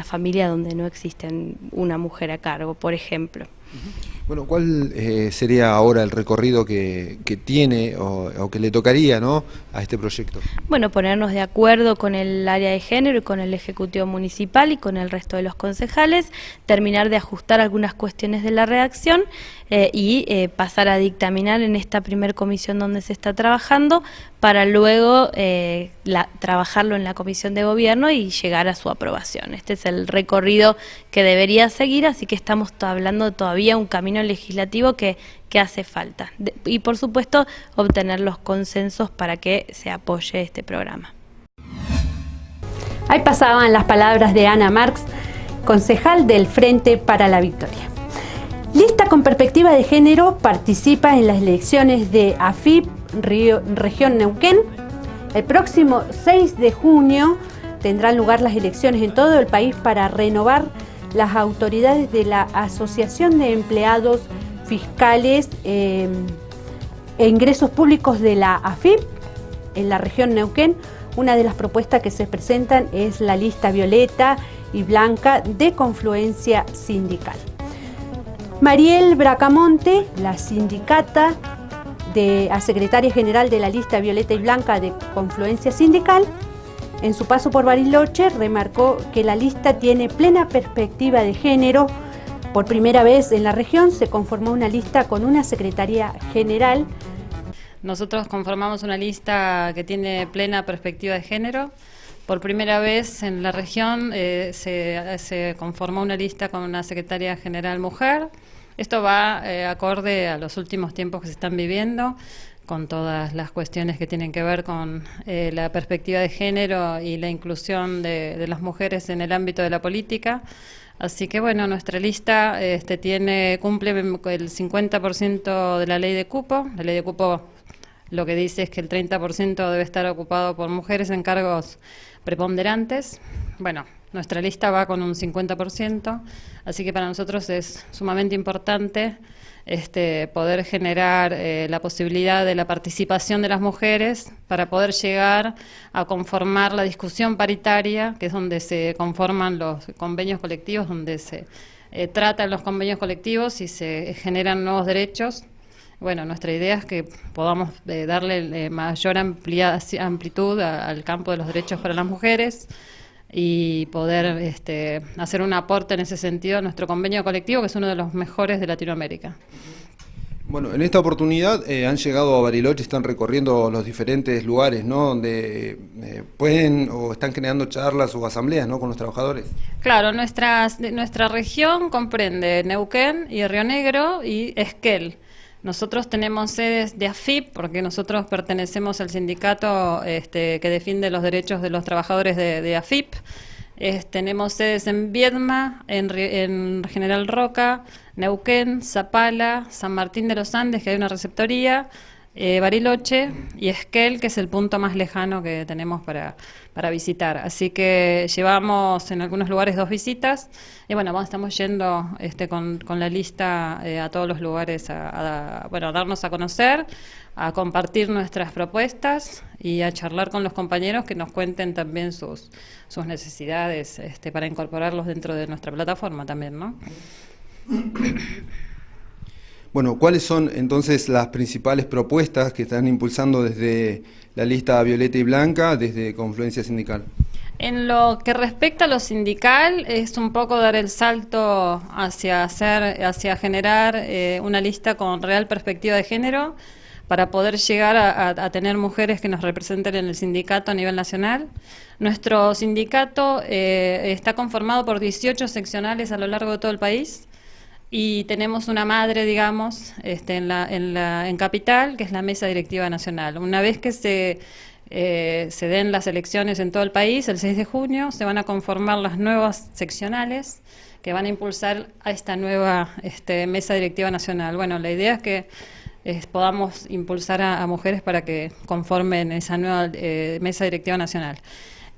familia donde no existe una mujer a cargo, por ejemplo. Bueno, ¿cuál sería ahora el recorrido que tiene o que le tocaría, ¿no?, a este proyecto? Bueno, ponernos de acuerdo con el área de género y con el Ejecutivo Municipal y con el resto de los concejales, terminar de ajustar algunas cuestiones de la redacción y pasar a dictaminar en esta primer comisión donde se está trabajando, para luego trabajarlo en la Comisión de Gobierno y llegar a su aprobación. Este es el recorrido que debería seguir, así que estamos hablando todavía un camino legislativo que hace falta. Y por supuesto obtener los consensos para que se apoye este programa. Ahí pasaban las palabras de Ana Marx, concejal del Frente para la Victoria. Lista con perspectiva de género participa en las elecciones de AFIP Región Neuquén. El próximo 6 de junio tendrán lugar las elecciones en todo el país para renovar las autoridades de la Asociación de Empleados Fiscales e Ingresos Públicos de la AFIP en la región Neuquén. Una de las propuestas que se presentan es la lista violeta y Blanca de Confluencia Sindical. Mariel Bracamonte, la sindicata a secretaria general de la lista Violeta y Blanca de Confluencia Sindical, en su paso por Bariloche remarcó que la lista tiene plena perspectiva de género. Por primera vez en la región se conformó una lista con una secretaria general. Nosotros conformamos una lista que tiene plena perspectiva de género. Por primera vez en la región se conformó una lista con una secretaria general mujer. Esto va acorde a los últimos tiempos que se están viviendo, con todas las cuestiones que tienen que ver con la perspectiva de género y la inclusión de las mujeres en el ámbito de la política. Así que bueno, nuestra lista cumple el 50% de la ley de cupo. La ley de cupo lo que dice es que el 30% debe estar ocupado por mujeres en cargos preponderantes. Bueno, nuestra lista va con un 50%, así que para nosotros es sumamente importante poder generar la posibilidad de la participación de las mujeres para poder llegar a conformar la discusión paritaria, que es donde se conforman los convenios colectivos, donde se tratan los convenios colectivos y se generan nuevos derechos. Bueno, nuestra idea es que podamos darle mayor amplitud al campo de los derechos para las mujeres y poder hacer un aporte en ese sentido a nuestro convenio colectivo, que es uno de los mejores de Latinoamérica. Bueno, en esta oportunidad han llegado a Bariloche, están recorriendo los diferentes lugares, ¿no?, donde pueden o están generando charlas o asambleas, ¿no?, con los trabajadores. Claro, nuestra región comprende Neuquén y Río Negro y Esquel. Nosotros tenemos sedes de AFIP, porque nosotros pertenecemos al sindicato que defiende los derechos de los trabajadores de AFIP. Tenemos sedes en Viedma, en General Roca, Neuquén, Zapala, San Martín de los Andes, que hay una receptoría, Bariloche y Esquel, que es el punto más lejano que tenemos para visitar. Así que llevamos en algunos lugares 2 visitas y bueno, estamos yendo con la lista a todos los lugares a darnos a conocer, a compartir nuestras propuestas y a charlar con los compañeros que nos cuenten también sus necesidades para incorporarlos dentro de nuestra plataforma también, ¿no? Bueno, ¿cuáles son entonces las principales propuestas que están impulsando desde la lista Violeta y Blanca, desde Confluencia Sindical? En lo que respecta a lo sindical, es un poco dar el salto hacia generar una lista con real perspectiva de género para poder llegar a tener mujeres que nos representen en el sindicato a nivel nacional. Nuestro sindicato está conformado por 18 seccionales a lo largo de todo el país. Y tenemos una madre, digamos, en Capital, que es la Mesa Directiva Nacional. Una vez que se den las elecciones en todo el país, el 6 de junio, se van a conformar las nuevas seccionales que van a impulsar a esta nueva Mesa Directiva Nacional. Bueno, la idea es que podamos impulsar a mujeres para que conformen esa nueva Mesa Directiva Nacional.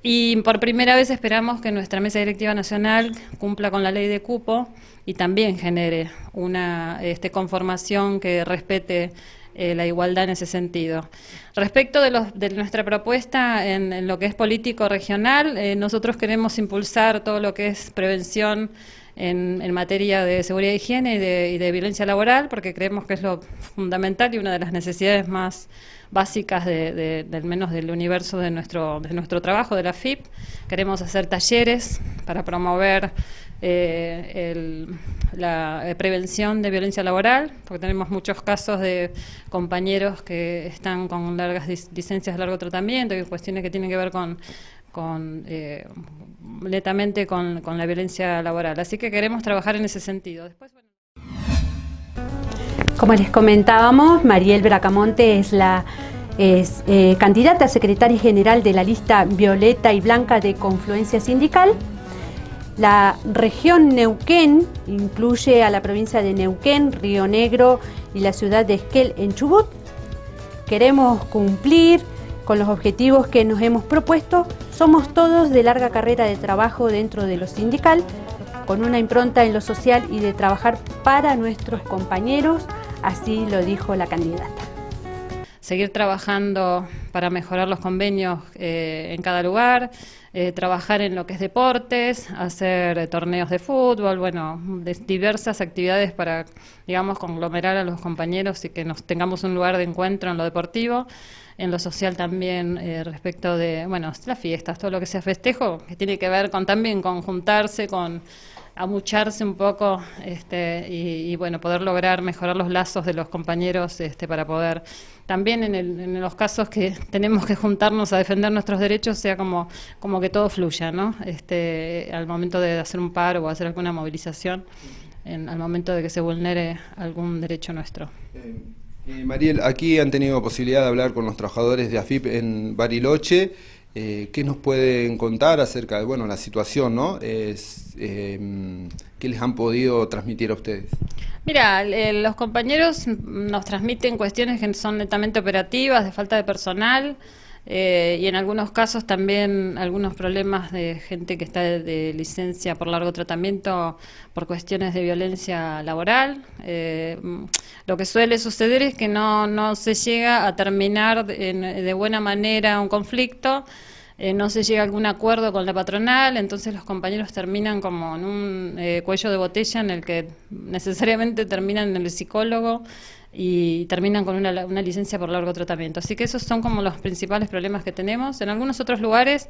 Y por primera vez esperamos que nuestra Mesa Directiva Nacional cumpla con la ley de cupo y también genere una conformación que respete la igualdad en ese sentido. Respecto de nuestra propuesta en lo que es político regional, nosotros queremos impulsar todo lo que es prevención en materia de seguridad e higiene y de violencia laboral, porque creemos que es lo fundamental y una de las necesidades más básicas del menos del universo de nuestro trabajo, de la AFIP. Queremos hacer talleres para promover la prevención de violencia laboral, porque tenemos muchos casos de compañeros que están con largas licencias de largo tratamiento y cuestiones que tienen que ver netamente con la violencia laboral. Así que queremos trabajar en ese sentido. Después, bueno. Como les comentábamos, Mariel Bracamonte es candidata a secretaria general de la lista Violeta y Blanca de Confluencia Sindical. La región Neuquén incluye a la provincia de Neuquén, Río Negro y la ciudad de Esquel en Chubut. Queremos cumplir con los objetivos que nos hemos propuesto. Somos todos de larga carrera de trabajo dentro de lo sindical, con una impronta en lo social y de trabajar para nuestros compañeros, así lo dijo la candidata. Seguir trabajando para mejorar los convenios en cada lugar, trabajar en lo que es deportes, hacer torneos de fútbol, bueno, diversas actividades para, digamos, conglomerar a los compañeros y que nos tengamos un lugar de encuentro en lo deportivo. En lo social también, respecto de, bueno, las fiestas, todo lo que sea festejo, que tiene que ver con también con juntarse, con amucharse un poco, y bueno, poder lograr mejorar los lazos de los compañeros, para poder también en los casos que tenemos que juntarnos a defender nuestros derechos, sea como que todo fluya, ¿no? Al momento de hacer un paro o hacer alguna movilización, al momento de que se vulnere algún derecho nuestro. Mariel, aquí han tenido posibilidad de hablar con los trabajadores de AFIP en Bariloche. ¿Qué nos pueden contar acerca de la situación, ¿no? ¿Qué les han podido transmitir a ustedes? Mira, los compañeros nos transmiten cuestiones que son netamente operativas, de falta de personal, y en algunos casos también algunos problemas de gente que está de licencia por largo tratamiento por cuestiones de violencia laboral. Lo que suele suceder es que no se llega a terminar de buena manera un conflicto, no se llega a algún acuerdo con la patronal, entonces los compañeros terminan como en un cuello de botella en el que necesariamente terminan en el psicólogo y terminan con una licencia por largo tratamiento. Así que esos son como los principales problemas que tenemos. En algunos otros lugares,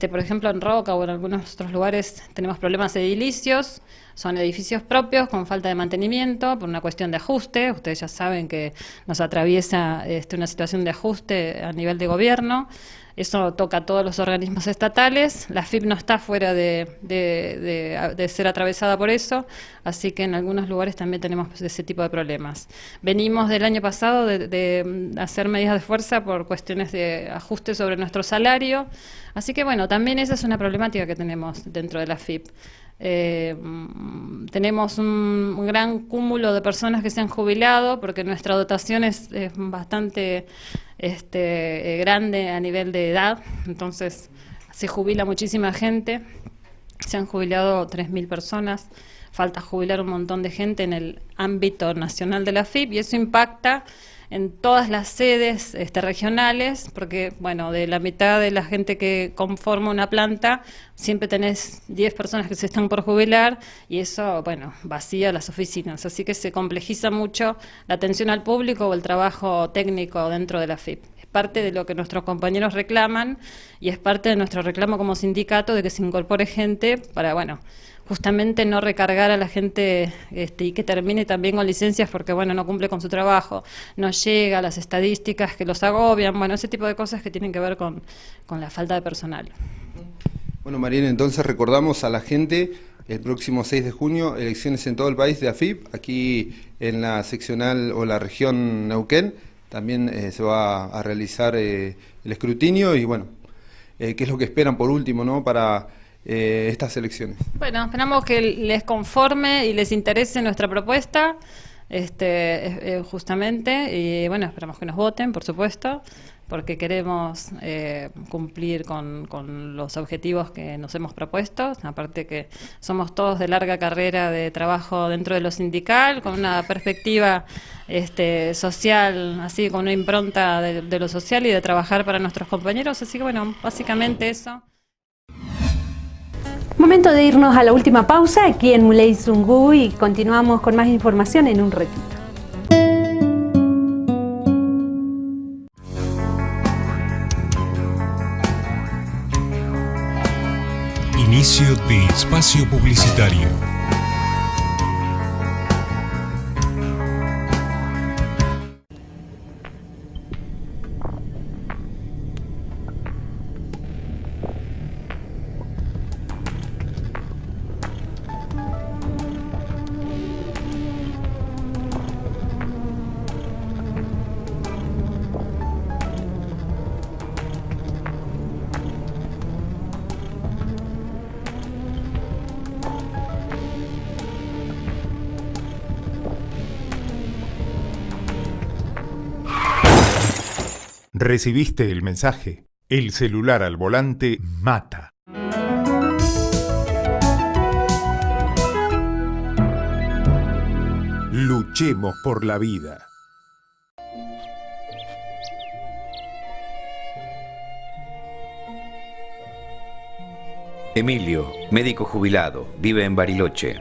por ejemplo en Roca o en algunos otros lugares, tenemos problemas edilicios, son edificios propios con falta de mantenimiento por una cuestión de ajuste. Ustedes ya saben que nos atraviesa una situación de ajuste a nivel de gobierno. Eso toca a todos los organismos estatales. La AFIP no está fuera de ser atravesada por eso, así que en algunos lugares también tenemos ese tipo de problemas. Venimos del año pasado de hacer medidas de fuerza por cuestiones de ajuste sobre nuestro salario, así que bueno, también esa es una problemática que tenemos dentro de la AFIP. Tenemos un gran cúmulo de personas que se han jubilado porque nuestra dotación es bastante grande a nivel de edad, entonces se jubila muchísima gente, se han jubilado 3.000 personas, falta jubilar un montón de gente en el ámbito nacional de la AFIP y eso impacta en todas las sedes regionales, porque bueno, de la mitad de la gente que conforma una planta, siempre tenés 10 personas que se están por jubilar y eso, bueno, vacía las oficinas, así que se complejiza mucho la atención al público o el trabajo técnico dentro de la AFIP. Es parte de lo que nuestros compañeros reclaman y es parte de nuestro reclamo como sindicato de que se incorpore gente para, bueno, justamente no recargar a la gente y que termine también con licencias porque bueno, no cumple con su trabajo, no llega a las estadísticas que los agobian, bueno, ese tipo de cosas que tienen que ver con la falta de personal. Bueno, Mariel, entonces recordamos a la gente el próximo 6 de junio, elecciones en todo el país de AFIP, aquí en la seccional o la región Neuquén, también se va a realizar el escrutinio y bueno, ¿qué es lo que esperan por último, ¿no? Para estas elecciones? Bueno, esperamos que les conforme y les interese nuestra propuesta, justamente, y bueno, esperamos que nos voten, por supuesto, porque queremos cumplir con los objetivos que nos hemos propuesto, aparte que somos todos de larga carrera de trabajo dentro de lo sindical, con una perspectiva social, así con una impronta de lo social y de trabajar para nuestros compañeros, así que bueno, básicamente eso. Momento de irnos a la última pausa aquí en Muley Zungú y continuamos con más información en un ratito. Inicio de espacio publicitario. Recibiste el mensaje. El celular al volante mata. Luchemos por la vida. Emilio, médico jubilado, vive en Bariloche.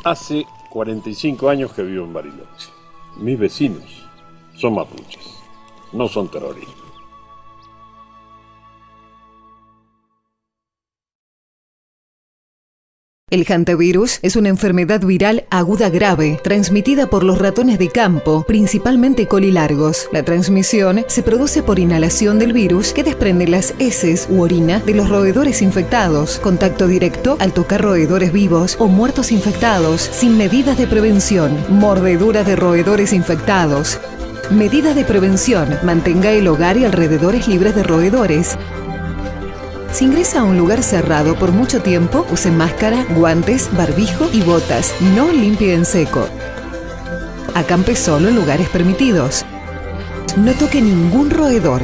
Hace 45 años que vivo en Bariloche. Mis vecinos son mapuches, no son terroristas. El hantavirus es una enfermedad viral aguda grave, transmitida por los ratones de campo, principalmente colilargos. La transmisión se produce por inhalación del virus que desprende las heces u orina de los roedores infectados, contacto directo al tocar roedores vivos o muertos infectados, sin medidas de prevención, mordedura de roedores infectados. Medida de prevención: mantenga el hogar y alrededores libres de roedores. Si ingresa a un lugar cerrado por mucho tiempo, use máscara, guantes, barbijo y botas. No limpie en seco. Acampe solo en lugares permitidos. No toque ningún roedor.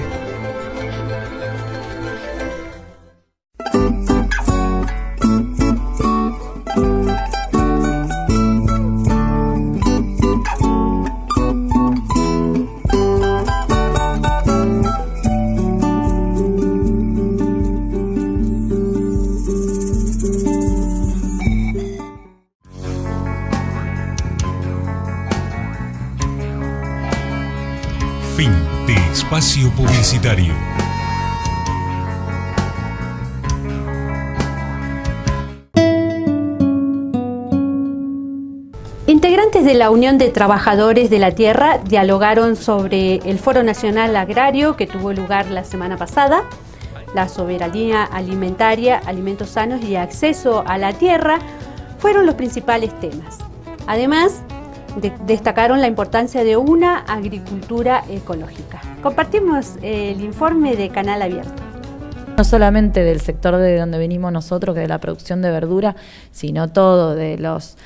Fin de espacio publicitario. Integrantes de la Unión de Trabajadores de la Tierra dialogaron sobre el Foro Nacional Agrario que tuvo lugar la semana pasada. La soberanía alimentaria, alimentos sanos y acceso a la tierra fueron los principales temas. Además, destacaron la importancia de una agricultura ecológica. Compartimos el informe de Canal Abierto. No solamente del sector de donde venimos nosotros, que es de la producción de verdura, sino todo, de los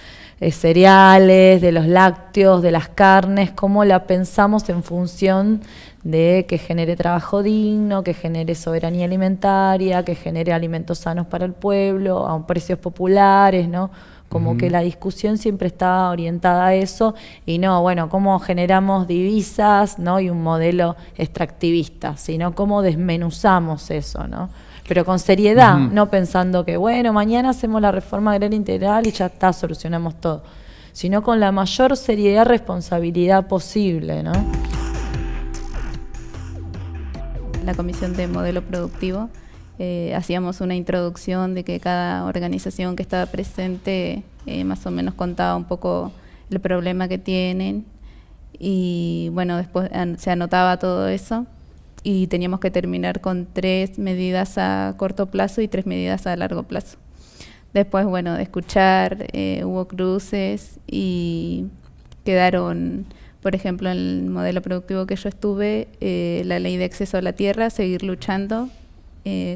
cereales, de los lácteos, de las carnes, cómo la pensamos en función de que genere trabajo digno, que genere soberanía alimentaria, que genere alimentos sanos para el pueblo, a precios populares, ¿no? Como que la discusión siempre está orientada a eso y no, bueno, cómo generamos divisas, ¿no? Y un modelo extractivista, sino cómo desmenuzamos eso, ¿no? Pero con seriedad, no pensando que, bueno, mañana hacemos la reforma agraria integral y ya está, solucionamos todo, sino con la mayor seriedad y responsabilidad posible, ¿no? La Comisión de Modelo Productivo hacíamos una introducción de que cada organización que estaba presente más o menos contaba un poco el problema que tienen y bueno, después se anotaba todo eso y teníamos que terminar con 3 medidas a corto plazo y 3 medidas a largo plazo. Después, bueno, de escuchar, hubo cruces y quedaron, por ejemplo, en el modelo productivo que yo estuve, la ley de acceso a la tierra, seguir luchando.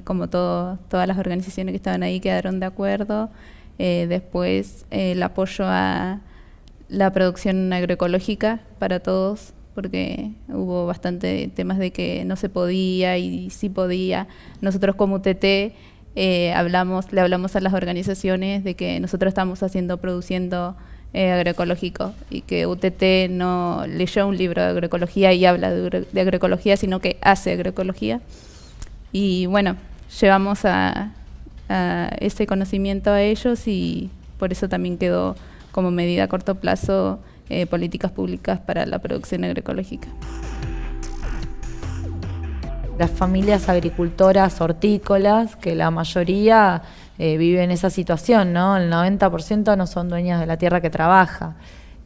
Como todas las organizaciones que estaban ahí quedaron de acuerdo. Después el apoyo a la producción agroecológica para todos, porque hubo bastante temas de que no se podía y sí podía. Nosotros como UTT le hablamos a las organizaciones de que nosotros estamos produciendo agroecológico y que UTT no leyó un libro de agroecología y habla de agroecología, sino que hace agroecología. Y bueno, llevamos a ese conocimiento a ellos y por eso también quedó como medida a corto plazo políticas públicas para la producción agroecológica. Las familias agricultoras hortícolas, que la mayoría viven esa situación, ¿no? El 90% no son dueñas de la tierra que trabaja.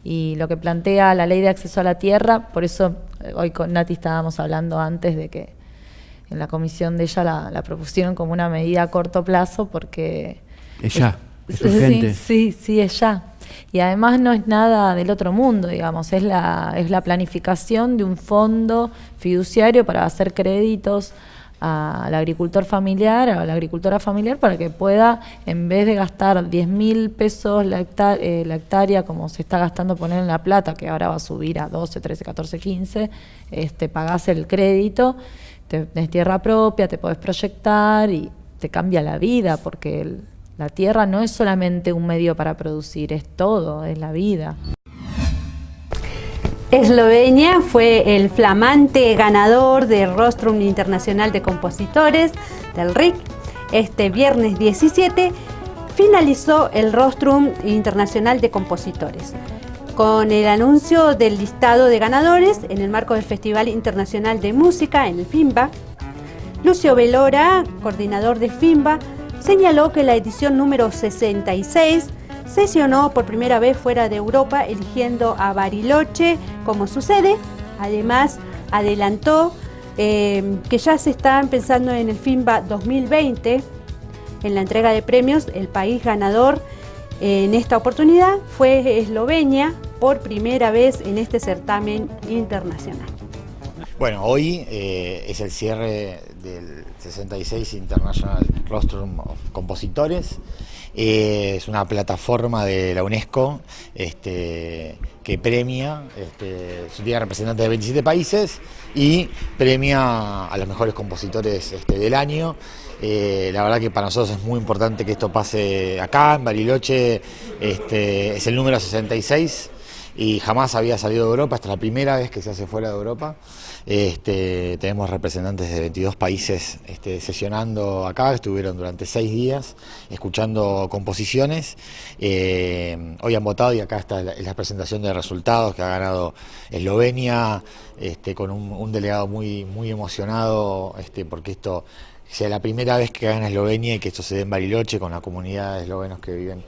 Y lo que plantea la ley de acceso a la tierra, por eso hoy con Nati estábamos hablando antes de que en la comisión de ella la propusieron como una medida a corto plazo porque... Es urgente. Sí, es ya. Y además no es nada del otro mundo, digamos, es la planificación de un fondo fiduciario para hacer créditos al agricultor familiar, a la agricultora familiar, para que pueda, en vez de gastar 10.000 pesos la hectárea, como se está gastando poner en La Plata, que ahora va a subir a 12, 13, 14, 15, pagás el crédito, tenés tierra propia, te podés proyectar y te cambia la vida, porque la tierra no es solamente un medio para producir, es todo, es la vida. Eslovenia fue el flamante ganador del Rostrum Internacional de Compositores, del RIC. Este viernes 17 finalizó el Rostrum Internacional de Compositores, con el anuncio del listado de ganadores en el marco del Festival Internacional de Música en el FIMBA. Lucio Velora, coordinador de FIMBA, señaló que la edición número 66 sesionó por primera vez fuera de Europa, eligiendo a Bariloche como su sede. Además, adelantó que ya se están pensando en el FIMBA 2020. En la entrega de premios, el país ganador en esta oportunidad fue Eslovenia, por primera vez en este certamen internacional. Bueno, hoy es el cierre del 66 International Rostrum of Compositores. Es una plataforma de la UNESCO que premia, tiene representantes de 27 países y premia a los mejores compositores del año. La verdad que para nosotros es muy importante que esto pase acá, en Bariloche. Es el número 66 y jamás había salido de Europa, esta es la primera vez que se hace fuera de Europa. Tenemos representantes de 22 países sesionando acá, estuvieron durante 6 días escuchando composiciones. Hoy han votado y acá está la presentación de resultados que ha ganado Eslovenia, con un delegado muy emocionado, porque esto sea la primera vez que gana Eslovenia y que esto se dé en Bariloche con la comunidad de eslovenos que viven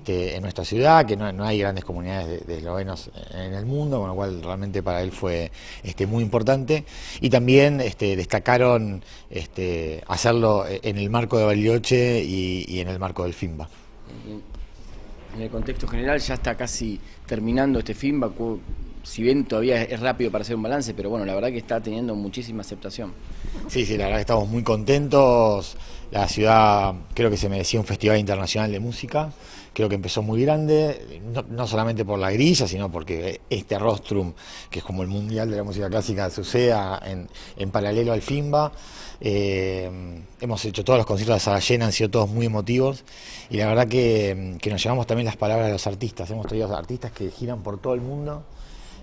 en nuestra ciudad, que no hay grandes comunidades de eslovenos en el mundo, con lo cual realmente para él fue muy importante. Y también destacaron hacerlo en el marco de Bariloche y en el marco del FIMBA. En el contexto general ya está casi terminando este FIMBA, si bien todavía es rápido para hacer un balance, pero bueno, la verdad que está teniendo muchísima aceptación. Sí, la verdad que estamos muy contentos. La ciudad creo que se merecía un festival internacional de música. Creo que empezó muy grande, no solamente por la grilla, sino porque este Rostrum, que es como el mundial de la música clásica, suceda en paralelo al FIMBA. Hemos hecho todos los conciertos de sala llena, han sido todos muy emotivos y la verdad que nos llevamos también las palabras de los artistas. Hemos traído artistas que giran por todo el mundo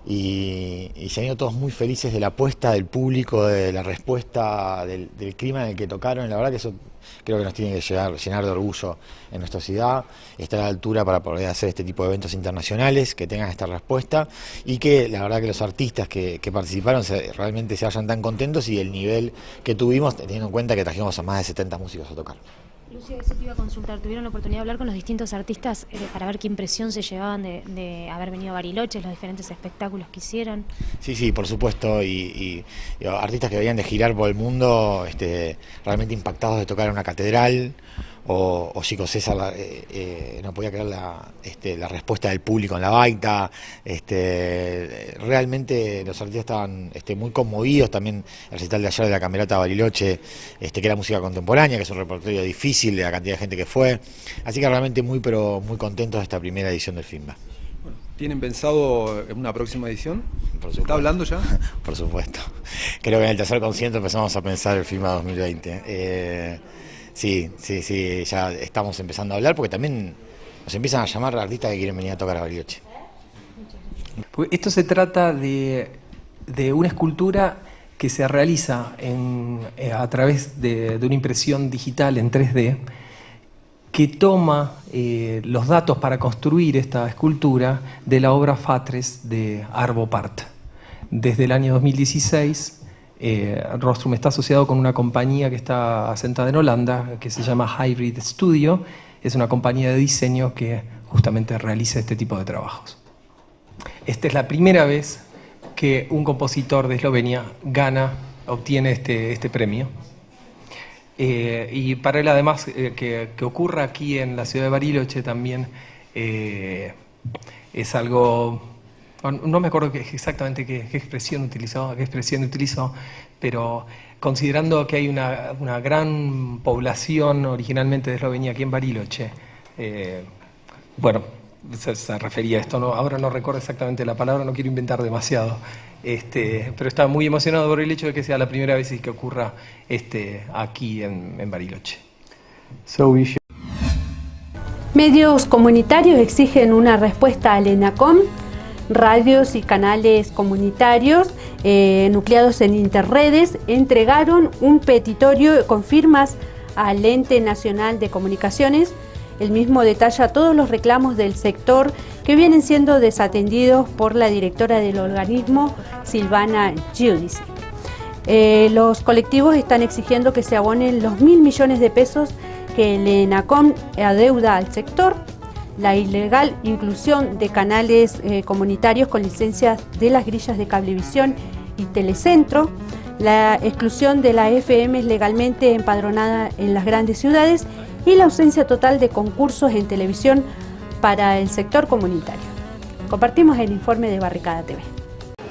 y se han ido todos muy felices de la apuesta del público, de la respuesta, del clima en el que tocaron. La verdad que eso creo que nos tiene que llenar de orgullo en nuestra ciudad, estar a la altura para poder hacer este tipo de eventos internacionales, que tengan esta respuesta y que la verdad que los artistas que participaron realmente se vayan tan contentos y el nivel que tuvimos, teniendo en cuenta que trajimos a más de 70 músicos a tocar. Lucio, eso te iba a consultar, ¿tuvieron la oportunidad de hablar con los distintos artistas para ver qué impresión se llevaban de haber venido a Bariloche, los diferentes espectáculos que hicieron? Sí, por supuesto, y artistas que venían de girar por el mundo, realmente impactados de tocar en una catedral, o Chico César no podía creer la respuesta del público en la baita. Realmente los artistas estaban muy conmovidos. También el recital de ayer de la Camerata Bariloche, que era música contemporánea, que es un repertorio difícil de la cantidad de gente que fue, así que realmente muy contentos de esta primera edición del FIMBA. ¿Tienen pensado en una próxima edición? ¿Se está hablando ya? Por supuesto. Creo que en el tercer concierto empezamos a pensar el FIMBA 2020. Sí, ya estamos empezando a hablar porque también nos empiezan a llamar artistas que quieren venir a tocar a Bariloche. Esto se trata de una escultura que se realiza a través de una impresión digital en 3D, que toma los datos para construir esta escultura de la obra Fatres de Arvo Pärt. Desde el año 2016, Rostrum está asociado con una compañía que está asentada en Holanda, que se llama Hybrid Studio. Es una compañía de diseño que justamente realiza este tipo de trabajos. Esta es la primera vez que un compositor de Eslovenia obtiene este premio. Y para él, además, que ocurra aquí en la ciudad de Bariloche también es algo... No me acuerdo exactamente qué expresión utilizó, pero considerando que hay una gran población originalmente de Eslovenia aquí en Bariloche, se refería a esto, ahora no recuerdo exactamente la palabra, no quiero inventar demasiado, pero estaba muy emocionado por el hecho de que sea la primera vez que ocurra aquí en Bariloche. Medios comunitarios exigen una respuesta al ENACOM radios y canales comunitarios nucleados en Interredes entregaron un petitorio con firmas al Ente Nacional de Comunicaciones. El mismo detalla todos los reclamos del sector que vienen siendo desatendidos por la directora del organismo, Silvana Giudici. Los colectivos están exigiendo que se abonen los 1.000 millones de pesos que el ENACOM adeuda al sector, la ilegal inclusión de canales comunitarios con licencias de las grillas de Cablevisión y Telecentro, la exclusión de la FM legalmente empadronada en las grandes ciudades y la ausencia total de concursos en televisión para el sector comunitario. Compartimos el informe de Barricada TV.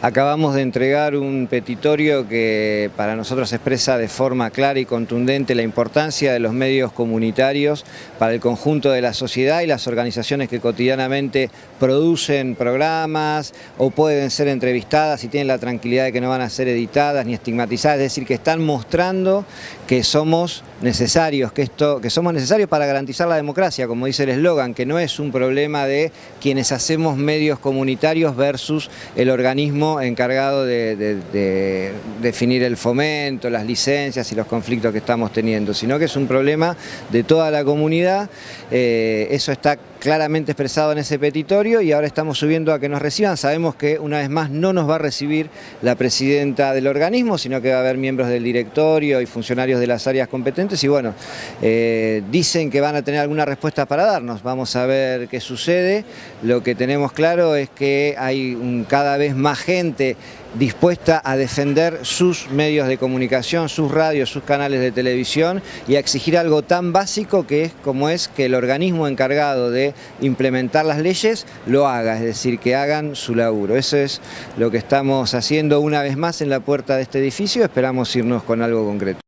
Acabamos de entregar un petitorio que para nosotros expresa de forma clara y contundente la importancia de los medios comunitarios para el conjunto de la sociedad y las organizaciones que cotidianamente producen programas o pueden ser entrevistadas y tienen la tranquilidad de que no van a ser editadas ni estigmatizadas, es decir, que están mostrando que somos necesarios, que somos necesarios para garantizar la democracia, como dice el eslogan, que no es un problema de quienes hacemos medios comunitarios versus el organismo encargado de definir el fomento, las licencias y los conflictos que estamos teniendo, sino que es un problema de toda la comunidad. Eso está claramente expresado en ese petitorio y ahora estamos subiendo a que nos reciban. Sabemos que una vez más no nos va a recibir la presidenta del organismo, sino que va a haber miembros del directorio y funcionarios de las áreas competentes y bueno, dicen que van a tener alguna respuesta para darnos. Vamos a ver qué sucede. Lo que tenemos claro es que hay cada vez más gente dispuesta a defender sus medios de comunicación, sus radios, sus canales de televisión y a exigir algo tan básico como es que el organismo encargado de implementar las leyes lo haga, es decir, que hagan su laburo. Eso es lo que estamos haciendo una vez más en la puerta de este edificio, esperamos irnos con algo concreto.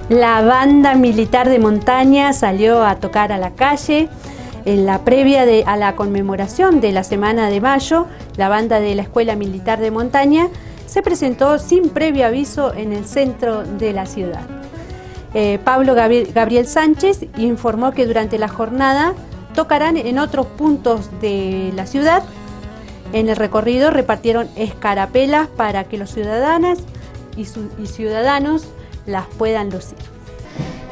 La banda militar de montaña salió a tocar a la calle. En la previa a la conmemoración de la Semana de Mayo, la banda de la Escuela Militar de Montaña se presentó sin previo aviso en el centro de la ciudad. Pablo Gabriel Sánchez informó que durante la jornada tocarán en otros puntos de la ciudad. En el recorrido repartieron escarapelas para que los ciudadanas y ciudadanos las puedan lucir.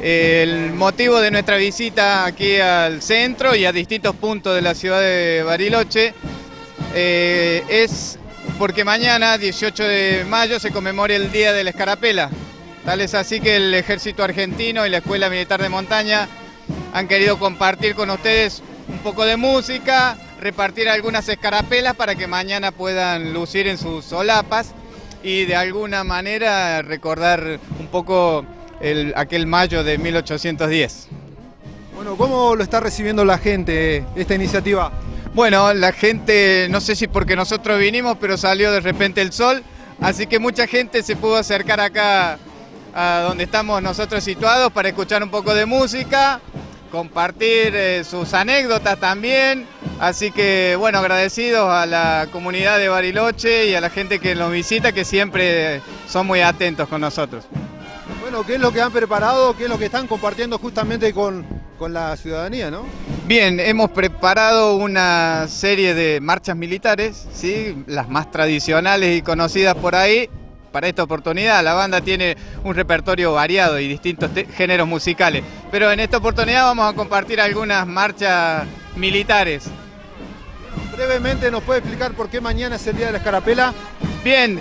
El motivo de nuestra visita aquí al centro y a distintos puntos de la ciudad de Bariloche es porque mañana, 18 de mayo, se conmemora el Día de la Escarapela. Tal es así que el Ejército Argentino y la Escuela Militar de Montaña han querido compartir con ustedes un poco de música, repartir algunas escarapelas para que mañana puedan lucir en sus solapas y de alguna manera recordar un poco aquel mayo de 1810. Bueno, ¿cómo lo está recibiendo la gente esta iniciativa? Bueno, la gente, no sé si porque nosotros vinimos, pero salió de repente el sol, así que mucha gente se pudo acercar acá a donde estamos nosotros situados para escuchar un poco de música, compartir sus anécdotas también, así que bueno, agradecidos a la comunidad de Bariloche y a la gente que nos visita, que siempre son muy atentos con nosotros. Bueno, ¿qué es lo que han preparado? ¿Qué es lo que están compartiendo justamente con la ciudadanía, no? Bien, hemos preparado una serie de marchas militares, ¿sí? Las más tradicionales y conocidas por ahí. Para esta oportunidad la banda tiene un repertorio variado y distintos géneros musicales, pero en esta oportunidad vamos a compartir algunas marchas militares. Brevemente, ¿nos puede explicar por qué mañana es el Día de la Escarapela? Bien.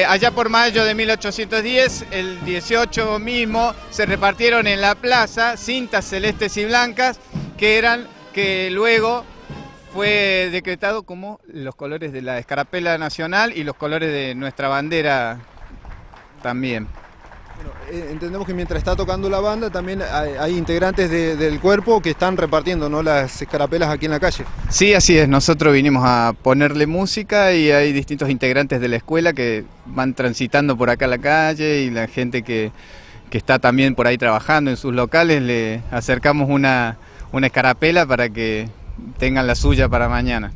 Allá por mayo de 1810, el 18 mismo, se repartieron en la plaza cintas celestes y blancas que luego fue decretado como los colores de la escarapela nacional y los colores de nuestra bandera también. Bueno, entendemos que mientras está tocando la banda también hay integrantes del cuerpo que están repartiendo, ¿no?, las escarapelas aquí en la calle. Sí, así es. Nosotros vinimos a ponerle música y hay distintos integrantes de la escuela que van transitando por acá a la calle y la gente que está también por ahí trabajando en sus locales, le acercamos una escarapela para que tengan la suya para mañana.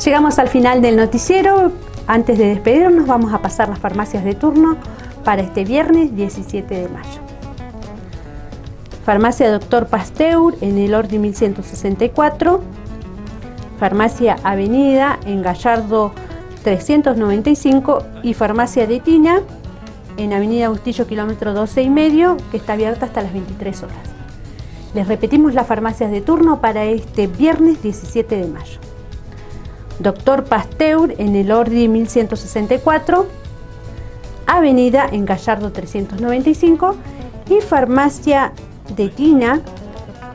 Llegamos al final del noticiero. Antes de despedirnos vamos a pasar las farmacias de turno para este viernes 17 de mayo. Farmacia Dr. Pasteur en el Ordi 1164. Farmacia Avenida en Gallardo 395 y Farmacia de Tina en Avenida Bustillo kilómetro 12,5, que está abierta hasta las 23 horas. Les repetimos las farmacias de turno para este viernes 17 de mayo. Dr. Pasteur en el Ordi 1164, Avenida en Gallardo 395 y Farmacia de Tina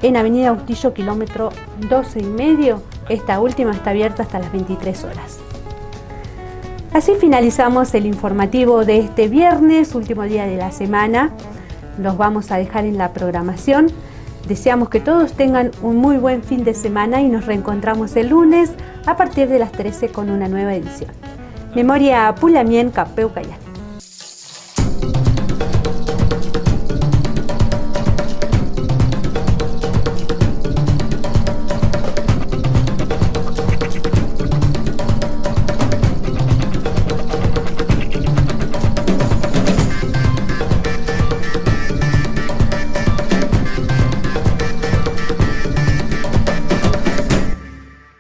en Avenida Bustillo kilómetro 12,5. Esta última está abierta hasta las 23 horas. Así finalizamos el informativo de este viernes, último día de la semana. Los vamos a dejar en la programación. Deseamos que todos tengan un muy buen fin de semana y nos reencontramos el lunes a partir de las 13 con una nueva edición. Memoria Pulamien Capeu Cayat.